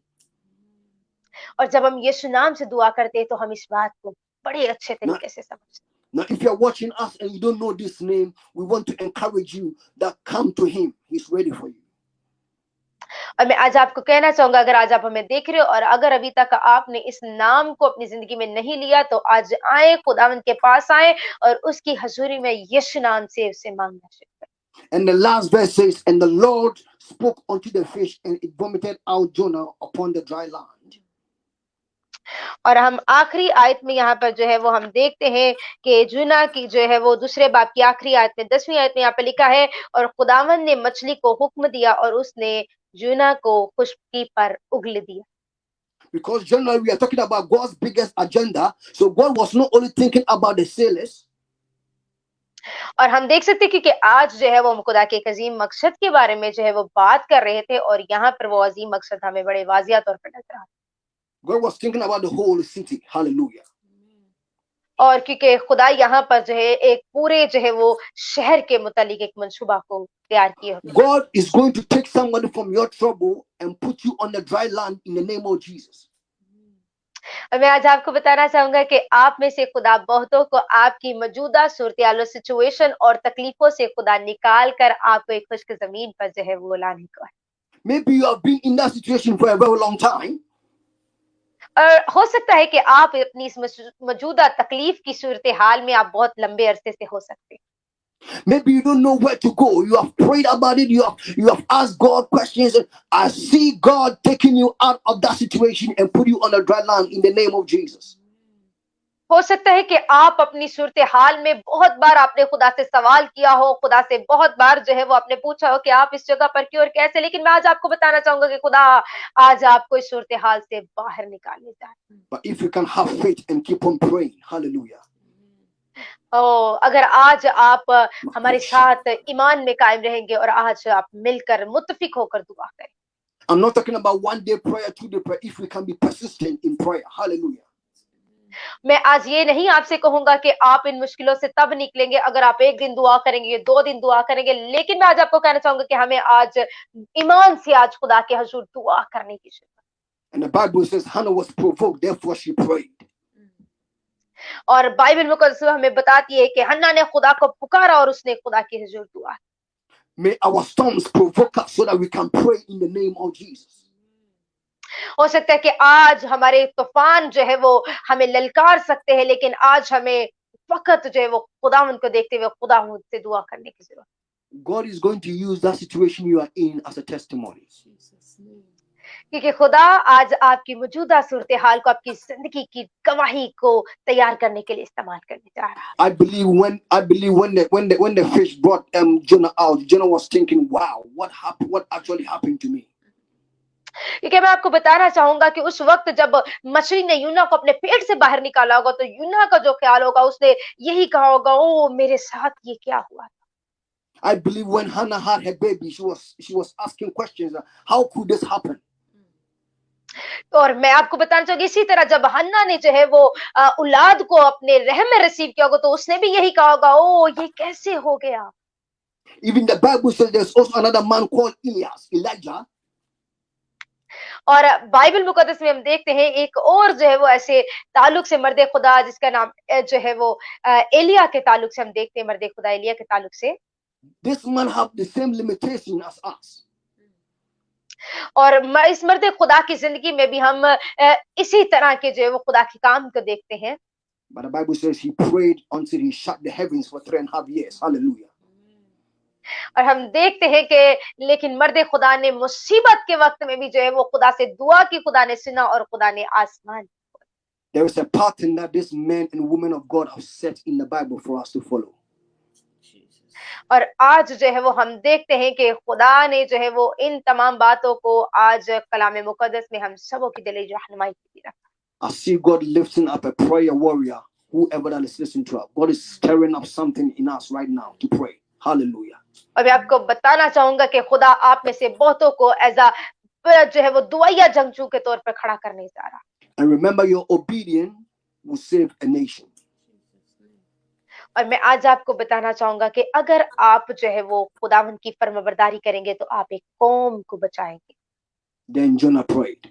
A: और जब हम यीशु नाम से दुआ करते हैं तो हम इस बात को बड़े अच्छे तरीके से समझते हैं।
C: Now, if you're watching us and you don't know this name, we want to encourage you that come to him. He's ready for you.
A: और मैं आज आपको कहना चाहूंगा, अगर आज आप हमें देख रहे हो और अगर अभी तक आपने इस नाम को अपनी जिंदगी में नहीं लिया, तो आज आए, खुदावंद के पास आए और उसकी हजूरी में यीशु नाम से उसे मांगना शुरू करें।
C: And the last verse says, and the Lord spoke unto the fish, and it vomited out Jonah upon the dry land.
A: और हम आखिरी आयत में यहाँ पर जो है वो हम देखते हैं कि जूना की जो है वो 2 बाब की आखिरी आयत में 10वीं आयत में यहाँ पे लिखा है, और खुदावंद ने मछली को हुक्म दिया और उसने जूना को खुशकी पर उगल दिया।
C: Because generally we are talking about God's biggest agenda, so God was not only thinking about the sailors.
A: और हम देख सकते हैं क्योंकि आज जो है वो खुदा के एक अजीम मकसद के बारे में जो है वो बात कर रहे थे, और यहाँ पर वो अजीम मकसद हमें बड़े वाजिया तौर पर नजर आता है।
C: God was thinking about the whole city. Hallelujah.
A: और क्योंकि खुदा यहाँ पर जो है एक पूरे जो है वो शहर के मुतालिक एक मंसूबा को तैयार किए होते हैं।
C: God is going to take somebody from your trouble and put you on the dry land in the name of Jesus.
A: और मैं आज आपको बताना चाहूंगा कि आप में से खुदा बहुतों को आपकी मौजूदा सूरत सिचुएशन और तकलीफों से खुदा निकाल कर आपको एक खुश्क जमीन पर जो है वो लाने को है।
C: Maybe you have been in that situation for a very long time.
A: और हो सकता है कि आप अपनी इस मौजूदा तकलीफ की सूरत हाल में आप बहुत लंबे अरसे से हो सकते हैं।
C: Maybe you don't know where to go. You have prayed about it. You have asked God questions. I see God taking you out of that situation and put you on a dry land in the name of Jesus.
A: हो सकता है कि आप अपनी सूरत हाल में बहुत बार आपने खुदा से सवाल किया हो, खुदा से बहुत बार जो है वो आपने पूछा हो कि आप इस जगह पर क्यों और कैसे, लेकिन मैं आज आपको बताना चाहूंगा कि खुदा आज आपको इस सूरत हाल से बाहर निकालने जा रहा है।
C: But if you can have faith and keep on praying, hallelujah.
A: अगर आज आप हमारे साथ ईमान में कायम रहेंगे और आज आप मिलकर मुत्तफिक होकर दुआ करें।
C: I'm not talking about 1 day prayer, 2 day prayer. If we can be persistent in prayer, hallelujah.
A: मैं आज ये नहीं आपसे कहूंगा कि आप इन मुश्किलों से तब निकलेंगे अगर आप 1 दिन दुआ करेंगे, 2 दिन दुआ करेंगे, लेकिन मैं आज आपको कहना चाहूंगा कि हमें आज ईमान से आज खुदा के हुजूर दुआ करने की जरूरत।
C: And the Bible says Hannah was provoked, therefore she prayed.
A: और बाइबल मुकद्दस हमें बताती है कि हन्ना ने खुदा को पुकारा और उसने खुदा के हुजूर दुआ।
C: May our storms provoke us so that we can pray in the name of Jesus.
A: हो सकता है कि आज हमारे तूफान जो है वो हमें ललकार सकते हैं, लेकिन आज हमें फकत जो है वो खुदावंद को देखते हुए खुदावंद से दुआ करने की जरूरत।
C: God is going to use that situation you are in as a testimony.
A: क्योंकि खुदा आज आपकी मौजूदा सूरत हाल को आपकी जिंदगी की गवाही को तैयार करने के लिए इस्तेमाल करने जा रहा है।
C: I believe when the fish brought Jonah out, Jonah was thinking, "Wow, what happened? What actually happened to me?"
A: क्योंकि मैं आपको बताना चाहूंगा कि उस वक्त जब मछली ने यूना को अपने पेट से बाहर निकाला होगा तो यूना का जो ख्याल होगा उसने यही कहा होगा, ओ मेरे साथ ये क्या हुआ।
C: I believe when Hannah had her baby, she was asking questions. How could this happen?
A: और मैं आपको बताना चाहूंगी इसी तरह जब हन्ना ने जो है वो औलाद को अपने रहम में रिसीव किया होगा तो उसने भी यही कहा होगा, ओ ये कैसे हो गया।
C: Even the Bible says there's also another man called Elijah.
A: और बाइबल मुकद्दस में हम देखते हैं एक और जो है वो ऐसे ताल्लुक से मर्दे खुदा जिसका नाम जो है वो एलिया के ताल्लुक से हम देखते हैं, मर्दे खुदा एलिया के ताल्लुक से।
C: This man have the same limitation as us.
A: और इस मर्दे खुदा की जिंदगी में भी हम इसी तरह के जो है वो खुदा के काम को देखते हैं।
C: But the Bible says he prayed until he shut the heavens for 3.5 years. Hallelujah.
A: और हम देखते हैं कि लेकिन मर्दे खुदा ने मुसीबत के वक्त में भी जो है वो खुदा से दुआ की, खुदा ने सुना और खुदा ने आसमान।
C: There is a pattern that this men and women of God have set in the Bible for us to follow.
A: और आज जो है वो हम देखते हैं कि खुदा ने जो है वो इन तमाम बातों को आज कलाम मुकद्दस में हम सबों की दिली रहनुमाई की रखा।
C: I see God lifting up a prayer warrior, whoever that is listening to us. God is stirring up something in us right now to pray. Hallelujah.
A: और मैं आपको बताना चाहूंगा कि खुदा आप में से बहुतों को ऐसा जो है वो दुआया जंगजू के तौर पर खड़ा करने जा रहा।
C: And remember, your obedience will save a nation.
A: और मैं आज आपको बताना चाहूंगा कि अगर आप जो है वो खुदावंद की फरमाबरदारी करेंगे तो आप एक कौम को बचाएंगे।
C: Then Jonah prayed.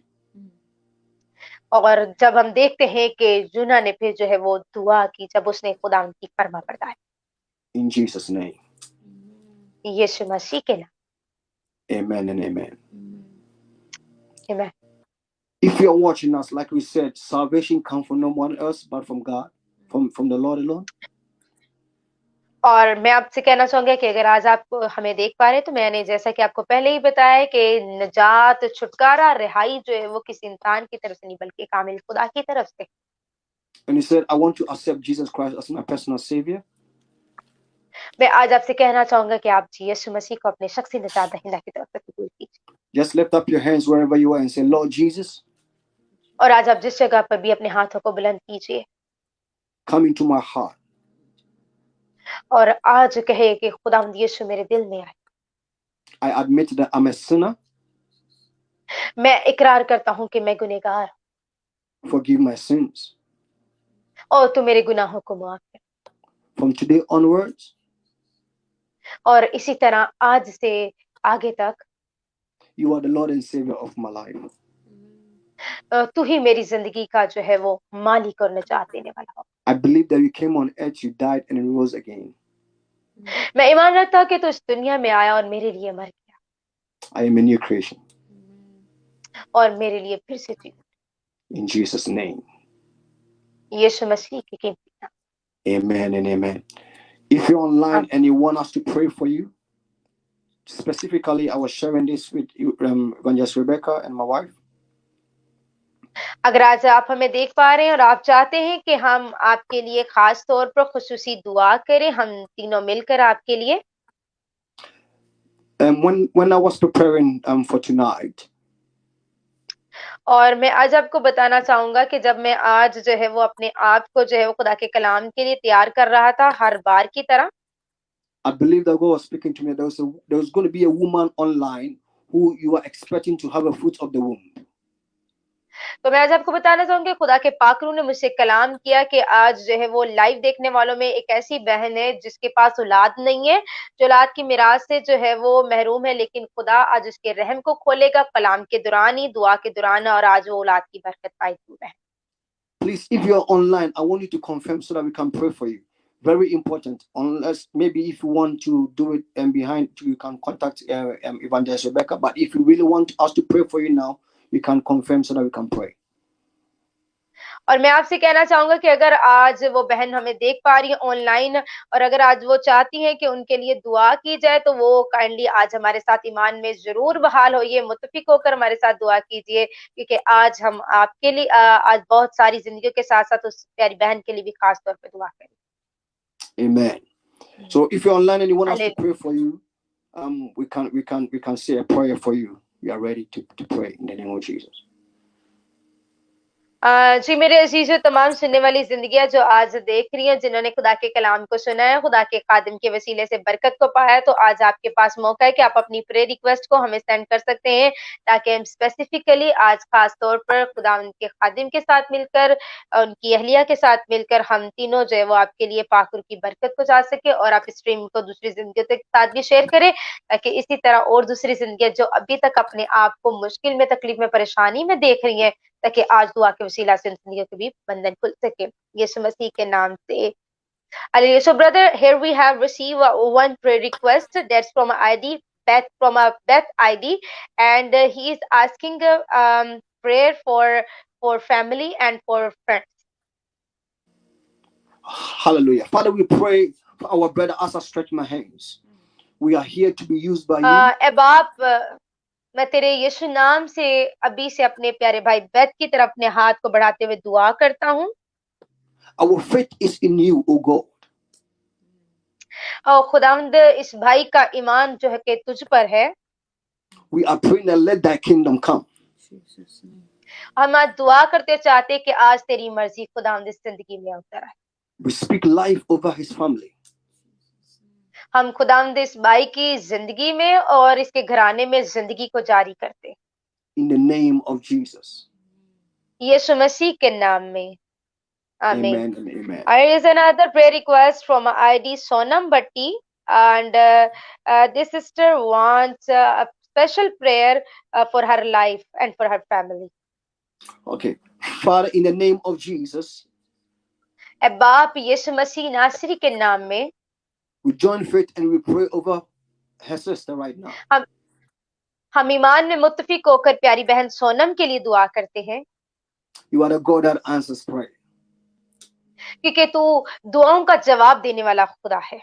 A: और जब हम देखते हैं कि यूना ने फिर जो है वो दुआ की, जब उसने खुदावंद की फरमाबरदारी।
C: In Jesus' name.
A: यीशु मसीह के नाम।
C: Amen and amen.
A: आमीन।
C: If you are watching us, like we said, salvation comes from no one else but from God, from the Lord alone.
A: और मैं आपसे कहना चाहूंगा कि अगर आज आप हमें देख पा रहे हैं तो मैंने जैसा कि आपको पहले ही बताया है कि निजात, छुटकारा, रिहाई जो है वो किसी इंसान की तरफ से नहीं बल्कि कामिल खुदा की तरफ से।
C: And he said, I want to accept Jesus Christ as my personal savior.
A: मैं आज आपसे कहना चाहूंगा कि आप यीशु मसीह को अपने शख्सी निजात दहिंदा की तरफ से कबूल कीजिए।
C: Just lift up your hands wherever you are and say, Lord Jesus,
A: और आज आप जिस जगह पर भी अपने हाथों को बुलंद कीजिए
C: come into my heart.
A: और आज कहे कि खुदावंद यीशु मेरे दिल में आए।
C: I admit that I'm a sinner.
A: मैं इकरार करता हूं कि मैं गुनहगार हूं
C: Forgive my sins.
A: और तू मेरे गुनाहों को माफ कर।
C: From today onwards,
A: और इसी तरह आज से आगे तक
C: you are the Lord and Savior of my life.
A: तू ही मेरी जिंदगी का जो है वो मालिक और निजात देने वाला हो।
C: I believe that you came on earth, you died and rose again.
A: मैं ईमान रखता हूं कि तू इस दुनिया में आया और मेरे लिए मर गया
C: I am a new creation.
A: और मेरे लिए फिर से जी।
C: In Jesus' name.
A: यीशु मसीह के कीमती नाम।
C: Amen and amen. If you're online and you want us to pray for you, specifically, I was sharing this with Evangelist Rebecca and my wife.
A: अगर आज आप हमें देख पा रहे हैं और आप चाहते हैं कि हम आपके लिए खास तौर पर खुसूसी दुआ करें, हम तीनों मिलकर आपके लिए।
C: When I was preparing for tonight,
A: और मैं आज आपको बताना चाहूँगा कि जब मैं आज जो है वो अपने आप को जो है वो खुदा के कलाम के लिए तैयार कर रहा था हर बार की तरह,
C: I believe that God was speaking to me. There was going to be a woman online who you are expecting to have a fruit of the womb.
A: तो मैं आज आपको बताना चाहूँगी खुदा के पाक रूह ने मुझसे कलाम किया कि आज जो है वो लाइव देखने वालों में एक ऐसी बहन है जिसके पास औलाद नहीं है, जो औलाद की मिरास से जो है वो महरूम है, लेकिन खुदा आज उसके रहम को खोलेगा कलाम के दौरान ही, दुआ के दौरान, और आज वो औलाद की बरकत पाई है।
C: Please, if you're online, I want you to confirm so that we can pray for you. Very important. Unless maybe if you want to do it and behind, you can contact Evangelist Rebecca. But if you really want us to pray for you now, you can confirm so that we can pray.
A: और मैं आपसे कहना चाहूंगा कि अगर आज वो बहन हमें देख पा रही है ऑनलाइन और अगर आज वो चाहती हैं कि उनके लिए दुआ की जाए, तो वो काइंडली आज हमारे साथ ईमान में जरूर बहाल होइए, मुत्तफिक होकर हमारे साथ दुआ कीजिए, क्योंकि आज हम आपके लिए आज बहुत सारी जिंदगियों के साथ साथ उस प्यारी बहन के लिए भी खास तौर पर दुआ करें।
C: Amen. So if you're online and you want us to pray for you, we can say a prayer for you. We are ready to pray in the name of Jesus.
A: जी मेरे अजीजों, तमाम सुनने वाली जिंदगियां जो आज देख रही हैं, जिन्होंने खुदा के कलाम को सुना है, खुदा के खादिम के वसीले से बरकत को पाया है, तो आज आपके पास मौका है कि आप अपनी प्रेयर रिक्वेस्ट को हमें सेंड कर सकते हैं, ताकि हम स्पेसिफिकली आज खास तौर पर खुदा उनके खादिम के साथ मिलकर, उनकी अहलिया के साथ मिलकर, हम तीनों जो है वो आपके लिए पाकुर की बरकत को जा सके, और आप स्ट्रीम को दूसरी जिंदगियों के साथ भी शेयर करें, ताकि इसी तरह और दूसरी जिंदगियां जो अभी तक अपने आप को मुश्किल में, तकलीफ में, परेशानी में देख रही हैं, ताकि आज दुआ के वसीला से उन जिंदगियों के भी बंधन खुल सके, यीशु मसीह के नाम से। Hallelujah. So brother, here we have received one prayer request that's from ID Beth, from a Beth ID, and he is asking prayer for family and for friends.
C: Hallelujah. Father, we pray for our brother as I stretch my hands. We are here to be used by you.
A: अब आप मैं तेरे यीशु नाम से अभी से अपने प्यारे भाई बैत की तरफ अपने हाथ को बढ़ाते हुए दुआ करता हूँ।
C: Our faith is in you, O God.
A: और खुदावंद, इस भाई का ईमान जो है कि तुझ पर है।
C: We are praying that let thy kingdom come.
A: हम आज दुआ करते चाहते हैं कि आज तेरी मर्जी खुदावंद इस जिंदगी में उतर आए।
C: We speak life over his family.
A: हम खुदावंद इस भाई की जिंदगी में और इसके घराने में जिंदगी को जारी करते।
C: In the name of Jesus.
A: यीशु मसीह के नाम में। Amen.
C: Amen and amen.
A: There is another prayer request from ID Sonam Bhatti, and this sister wants a special prayer for her life and for her family.
C: Okay. Father, in the name of Jesus,
A: बाप यीशु मसीह नासरी के नाम में
C: we join faith and we pray over her sister right now.
A: हम ईमान में मुत्तफिक होकर प्यारी बहन सोनम के लिए दुआ करते हैं।
C: You are the God that answers prayer.
A: क्योंकि तू दुआओं का जवाब देने वाला खुदा है।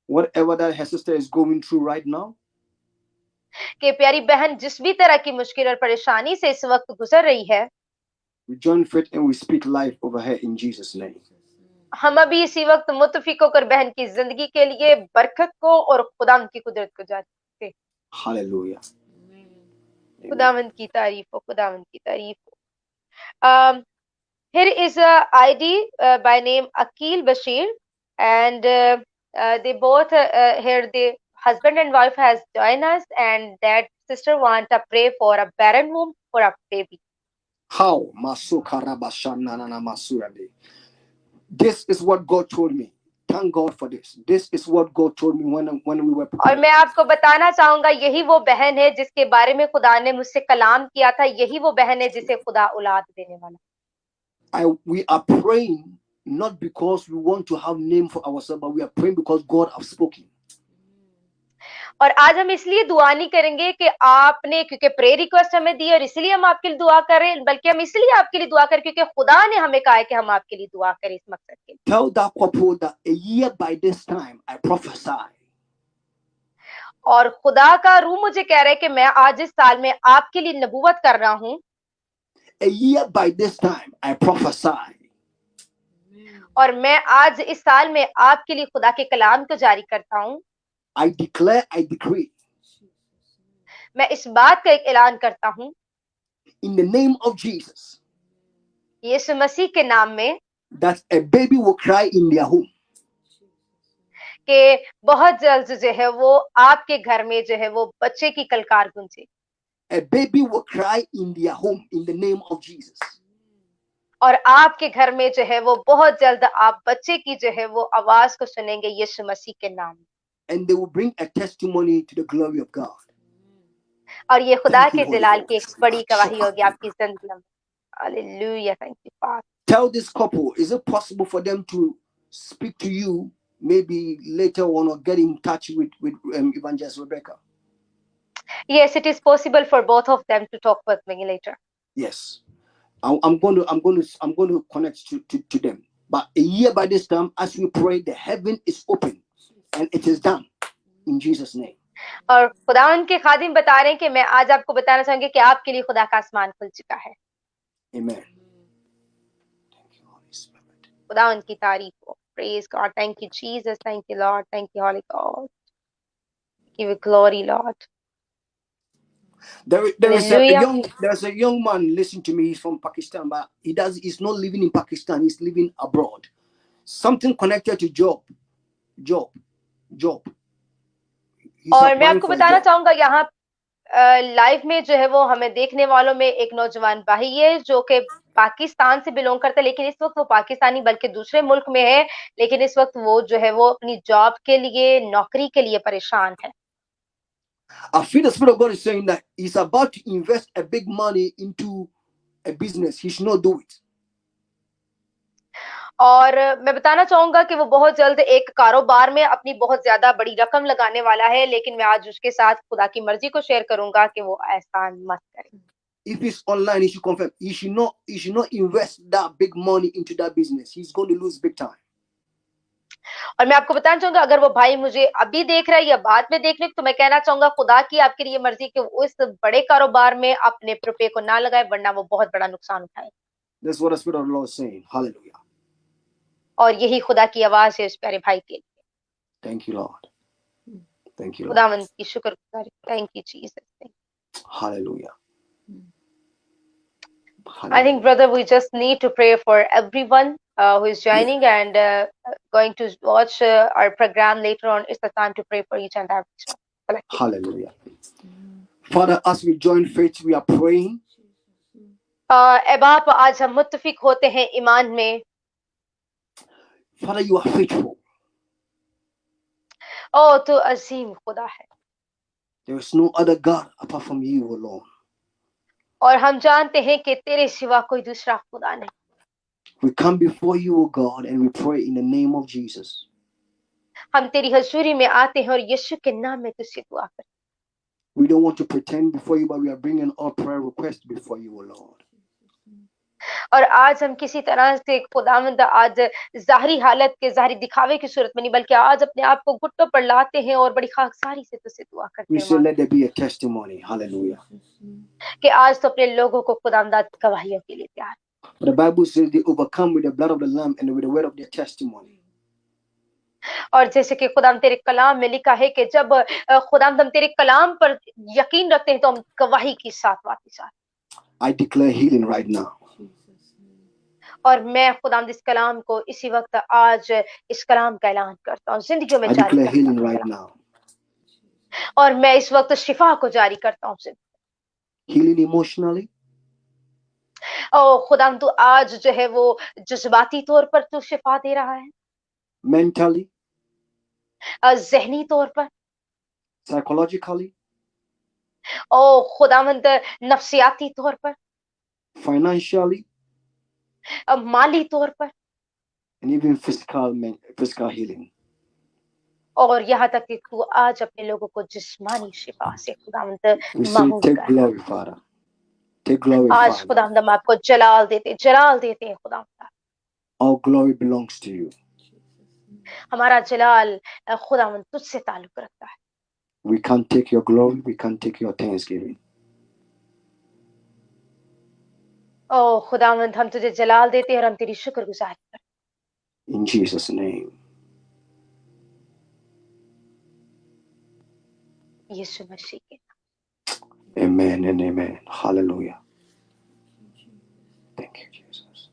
C: Whatever that her sister is going through right now,
A: कि प्यारी बहन जिस भी तरह की मुश्किल और परेशानी से इस वक्त गुजर रही है,
C: we join faith and we speak life over her in Jesus' name.
A: हम अभी इसी वक्त मुत्तफिक होकर बहन की जिंदगी के लिए बरकत को और खुदावंद की कुदरत को जानते हैं।
C: Hallelujah.
A: खुदावंद की तारीफ हो, खुदावंद की तारीफ हो। Here is a ID by name Akil Bashir, and they both here the husband and wife has joined us, and that sister want to pray for a barren womb for a baby.
C: How? This is what God told me. Thank God for this. This is what God told me when we were preparing.
A: और मैं आपको बताना चाहूंगा, यही वो बहन है जिसके बारे में खुदा ने मुझसे कलाम किया था, यही वो बहन है जिसे खुदा औलाद देने वाला।
C: We are praying not because we want to have name for ourselves, but we are praying because God has spoken.
A: और आज हम इसलिए दुआ नहीं करेंगे कि आपने क्योंकि प्रेयर रिक्वेस्ट हमें दी और इसलिए हम आपके लिए दुआ कर रहे हैं, बल्कि हम इसलिए आपके लिए दुआ करें क्योंकि खुदा ने हमें कहा है कि हम आपके लिए दुआ करें इस मकसद के लिए।
C: Tell that couple that a year by this time I prophesy.
A: और खुदा का रूह मुझे कह रहा है कि मैं आज इस साल में आपके लिए नबूवत कर रहा हूँ।
C: A year by this time I prophesy.
A: और मैं आज इस साल में आपके लिए खुदा के कलाम को जारी करता हूँ।
C: I declare, I decree
A: मैं इस बात का एक ऐलान करता हूँ
C: in the name of Jesus
A: यीशु मसीह के नाम में
C: that a baby will cry in their home.
A: कि बहुत जल्द जो है वो आपके घर में जो है वो बच्चे की कलकार गूंजे।
C: A baby will cry in their home in the name of Jesus.
A: और आपके घर में जो है वो बहुत जल्द आप बच्चे की जो है वो आवाज को सुनेंगे यीशु मसीह के नाम में।
C: And they will bring a testimony to the glory of God.
A: और ये खुदा
C: Thank you,
A: के
C: Holy
A: जलाल की एक
C: Ghost.
A: बड़ी गवाही होगी आपकी जिंदगी में। Hallelujah, thank you father.
C: Tell this couple, is it possible for them to speak to you maybe later on or get in touch with Evangelist Rebecca?
A: Yes, it is possible for both of them to talk with me later.
C: Yes. I'm going to connect to them. But a year by this time, as we pray, the heaven is open and it is done in Jesus' name.
A: और खुदा उनके खादिम बता रहे हैं कि मैं आज आपको बताना चाहूंगी कि आपके लिए खुदा का आसमान खुल चुका है।
C: Amen. Thank you, Holy Spirit.
A: खुदा उनकी तारीफ हो। Praise God. Thank you, Jesus. Thank you, Lord. Thank you, Holy God. Give you glory, Lord.
C: There's
A: Hallelujah.
C: a young man, listen to me, he's from Pakistan, but he's not living in Pakistan, he's living abroad. Something connected to job. He's
A: और मैं
C: applying
A: आपको
C: for a
A: बताना
C: job.
A: चाहूंगा यहाँ live में जो है वो हमें देखने वालों में एक नौजवान भाई है जो कि पाकिस्तान से बिलोंग करता है, लेकिन इस वक्त वो पाकिस्तानी बल्कि दूसरे मुल्क में है, लेकिन इस वक्त वो जो है वो अपनी जॉब के लिए, नौकरी के लिए परेशान है।
C: I feel the Spirit of God is saying that he's about to invest a big money into a business. He should not do it.
A: और मैं बताना चाहूंगा कि वो बहुत जल्द एक कारोबार में अपनी बहुत ज्यादा बड़ी रकम लगाने वाला है, लेकिन मैं आज उसके साथ खुदा की मर्जी को शेयर करूंगा कि वो ऐसा मत करे।
C: If he's online, he should confirm. He should not invest that big money into that business. He's going to lose big time.
A: और मैं आपको बताना चाहूंगा अगर वो भाई मुझे अभी देख रहा है या बाद में देख रहे तो मैं कहना चाहूंगा खुदा की आपके लिए मर्जी कि उस बड़े कारोबार में अपने रुपए को ना लगाए, वरना वो बहुत बड़ा नुकसान उठाए।
C: That's what the Spirit of the Lord is saying. Hallelujah.
A: और यही खुदा की आवाज है उस प्यारे भाई के लिए।
C: Thank you, Lord. Thank you, Lord.
A: खुदावंद की शुक्रगुजारी। Thank you Jesus.
C: Hallelujah.
A: I think, brother, we just need to pray for everyone who is joining and going to watch our program later on. It's the time to pray for each and every one.
C: Hallelujah. Father, as we join faith, we are praying.
A: ए बाप, आज हम मुत्तफिक होते हैं ईमान में।
C: Father, you are faithful.
A: ओ तू अजीम खुदा है।
C: There is no other God apart from you alone.
A: और हम जानते हैं कि तेरे सिवा कोई दूसरा खुदा नहीं।
C: We come before you, O God, and we pray in the name of Jesus.
A: हम तेरी हजूरी में आते हैं और यीशु के नाम में तुझसे दुआ करते हैं।
C: We don't want to pretend before you, but we are bringing our prayer requests before you, O Lord.
A: और आज हम किसी तरह से खुदावंद आज ज़ाहिरी हालत के ज़ाहिरी दिखावे की सूरत में नहीं, बल्कि आज अपने आप को घुटनों पर लाते हैं और बड़ी खाकसारी से तुझसे दुआ करते
C: We
A: हैं
C: say, let there be a testimony. Hallelujah.
A: कि आज तो अपने लोगों को खुदावंद गवाहियों के लिए तैयार।
C: But the Bible says they overcome with the blood of the Lamb and with the word of their testimony.
A: और जैसे कि खुदाम तेरे कलाम में लिखा है कि जब खुदाम हम तेरे कलाम पर यकीन रखते हैं तो हम गवाही की साथ बात साथ।
C: I declare healing right now.
A: और मैं खुदाम इस कलाम को इसी वक्त आज इस कलाम का ऐलान करता हूँ जिंदगियों में
C: I
A: जारी
C: declare healing
A: करता
C: right
A: हूँ।
C: now.
A: और मैं इस वक्त शिफा को जारी करता हूँ।
C: Healing emotionally.
A: ओ खुदाम तू आज जो है वो जज्बाती तौर पर तू शिफा दे रहा है,
C: Mentally.
A: ज़हनी तौर पर,
C: Psychologically.
A: ओ खुदावंद नफ्सियाती तौर पर,
C: Financially.
A: माली तौर पर,
C: And even physical healing.
A: और यहाँ तक कि तू आज अपने लोगों को जिस्मानी शिफा से खुदावंद
C: We say,
A: माहूर
C: take
A: कर।
C: glory, Father. Take glory,
A: आज
C: Father.
A: खुदावंद हम आपको जलाल देते हैं खुदावंद।
C: All glory belongs to you.
A: हमारा जलाल खुदावंद तुझसे ताल्लुक रखता है।
C: We can't take your glory. We can't take your thanksgiving.
A: ओ खुदावंद हम तुझे जलाल देते हैं और हम तेरी शुक्रगुजारी करते हैं।
C: In Jesus' name.
A: यीशु मसीह के
C: Amen and amen. Hallelujah. Thank you, Jesus.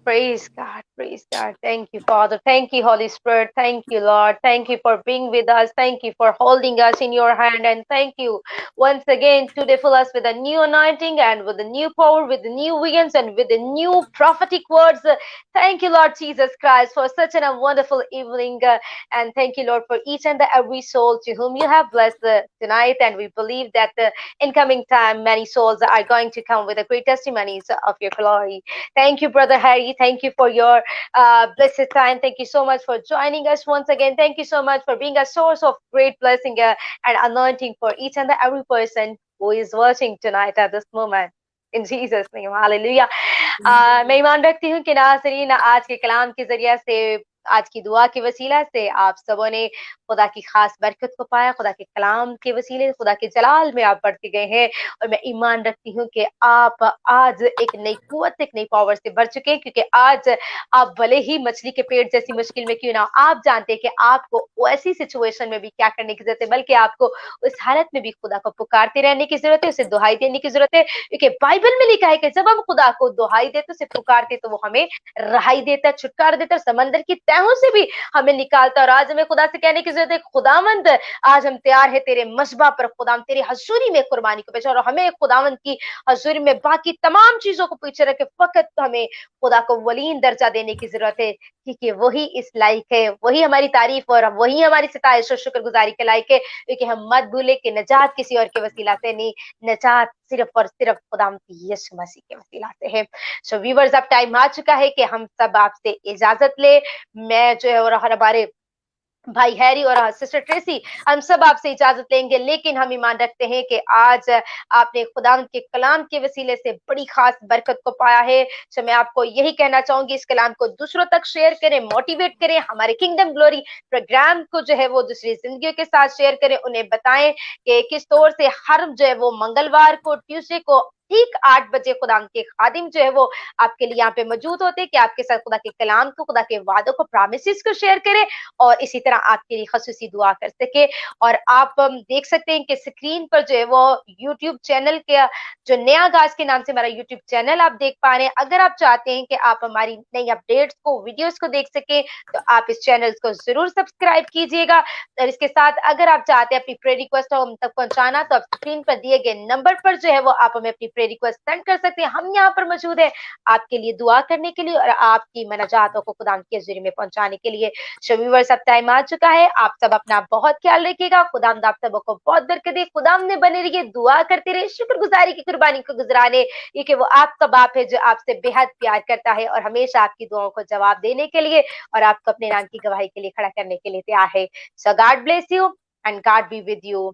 A: Praise God, praise God. Thank you, Father. Thank you, Holy Spirit. Thank you, Lord. Thank you for being with us. Thank you for holding us in your hand. And thank you once again today fill us with a new anointing and with a new power, with the new visions and with the new prophetic words. Thank you, Lord Jesus Christ, for such a wonderful evening. And thank you, Lord, for each and every soul to whom you have blessed tonight. And we believe that in coming time, many souls are going to come with the great testimonies of your glory. Thank you, Brother Harry. Thank you for your blessed time. Thank you so much for joining us once again. Thank you so much for being a source of great blessing and anointing for each and every person who is watching tonight at this moment. In Jesus' name, hallelujah. मैं ईमान रखती हूँ कि नाज़रीन आज के कलाम के जरिए से आज की दुआ के वसीला से आप सबों ने खुदा की खास बरकत को पाया। खुदा के कलाम के वसीले खुदा के जलाल में आप बढ़ते गए हैं और मैं ईमान रखती हूँ कि आप आज एक नई कुव्वत, एक नई पावर से भर चुके हैं, क्योंकि आज आप भले ही मछली के पेट जैसी मुश्किल में क्यों ना, आप जानते हैं कि आपको वैसी सिचुएशन में भी क्या करने की जरूरत है, बल्कि आपको उस हालत में भी खुदा को पुकारते रहने की जरूरत है, उसे दुहाई देने की जरूरत है, क्योंकि बाइबल में लिखा है कि जब हम खुदा को दुहाई देते, उसे पुकारते, तो वो हमें रहाई देता, छुटकारा देता, समंदर की तहों से भी हमें निकालता। और आज हमें खुदा से कहने की जरूरत है, खुदावंद आज हम तैयार है तेरे मशबा पर, खुदाम तेरी हजूरी में कुर्बानी को पेश, और हमें खुदावंद की हजूरी में बाकी तमाम चीजों को पीछे रखे फकत हमें खुदा को वलीन दर्जा देने की जरूरत है, क्योंकि वही इस लायक है, वही हमारी तारीफ और वही हमारी सिताइश और शुक्रगुजारी के लायक है। क्योंकि हम मत भूले कि नजात किसी और के वसीला से नहीं, नजात सिर्फ और सिर्फ खुदाम यीशु मसीह के वसीला से है। सो व्यूअर्स, अब टाइम आ चुका है कि हम सब आपसे इजाजत ले। मैं जो है और हमारे भाई हैरी और सिस्टर ट्रेसी हम सब आपसे इजाजत लेंगे, लेकिन हम ईमान रखते हैं कि आज आपने खुदावंद के कलाम के वसीले से बड़ी खास बरकत को पाया है। तो मैं आपको यही कहना चाहूंगी, इस कलाम को दूसरों तक शेयर करें, मोटिवेट करें, हमारे किंगडम ग्लोरी प्रोग्राम को जो है वो दूसरी जिंदगियों के साथ शेयर करें, उन्हें बताएं कि किस तौर से हर जो है वो मंगलवार को, ट्यूसडे को ठीक 8 बजे खुदा के खादिम जो है वो आपके लिए यहाँ पे मौजूद होते हैं कि आपके साथ खुदा के कलाम को, खुदा के वादों को, प्रॉमिसेस को शेयर करें और इसी तरह आपके लिए खसूसी दुआ कर सके। और आप देख सकते हैं कि स्क्रीन पर जो है वो यूट्यूब चैनल के जो नया आगाज के नाम से हमारा यूट्यूब चैनल आप देख पा रहे हैं। अगर आप चाहते हैं कि आप हमारी नई अपडेट्स को, वीडियोस को देख सके, तो आप इस चैनल को जरूर सब्सक्राइब कीजिएगा। और इसके साथ अगर आप चाहते हैं अपनी प्रेयर रिक्वेस्ट हम तक पहुंचाना, तो आप स्क्रीन पर दिए गए नंबर पर जो है वो आप हमें अपनी प्रेयर रिक्वेस्ट सेंड कर सकते हैं। हम यहाँ पर मौजूद है आपके लिए दुआ करने के लिए और आपकी मनाजातों को खुदा के ज़रिए में पहुंचाने के लिए। सो व्यूअर्स, अब टाइम आ चुका है, आप सब अपना बहुत ख्याल रखिएगा। खुदाम आप सबको बहुत बरकत दे, खुदाम ने बने रहिए, दुआ करते रहे, शुक्रगुजारी की कुर्बानी को गुजराने, क्योंकि वो आपका बाप है जो आपसे बेहद प्यार करता है और हमेशा आपकी दुआओं को जवाब देने के लिए और आपको अपने नाम की गवाही के लिए खड़ा करने के लिए तैयार है। So God bless you and God be with you.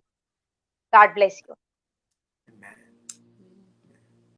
A: God bless you.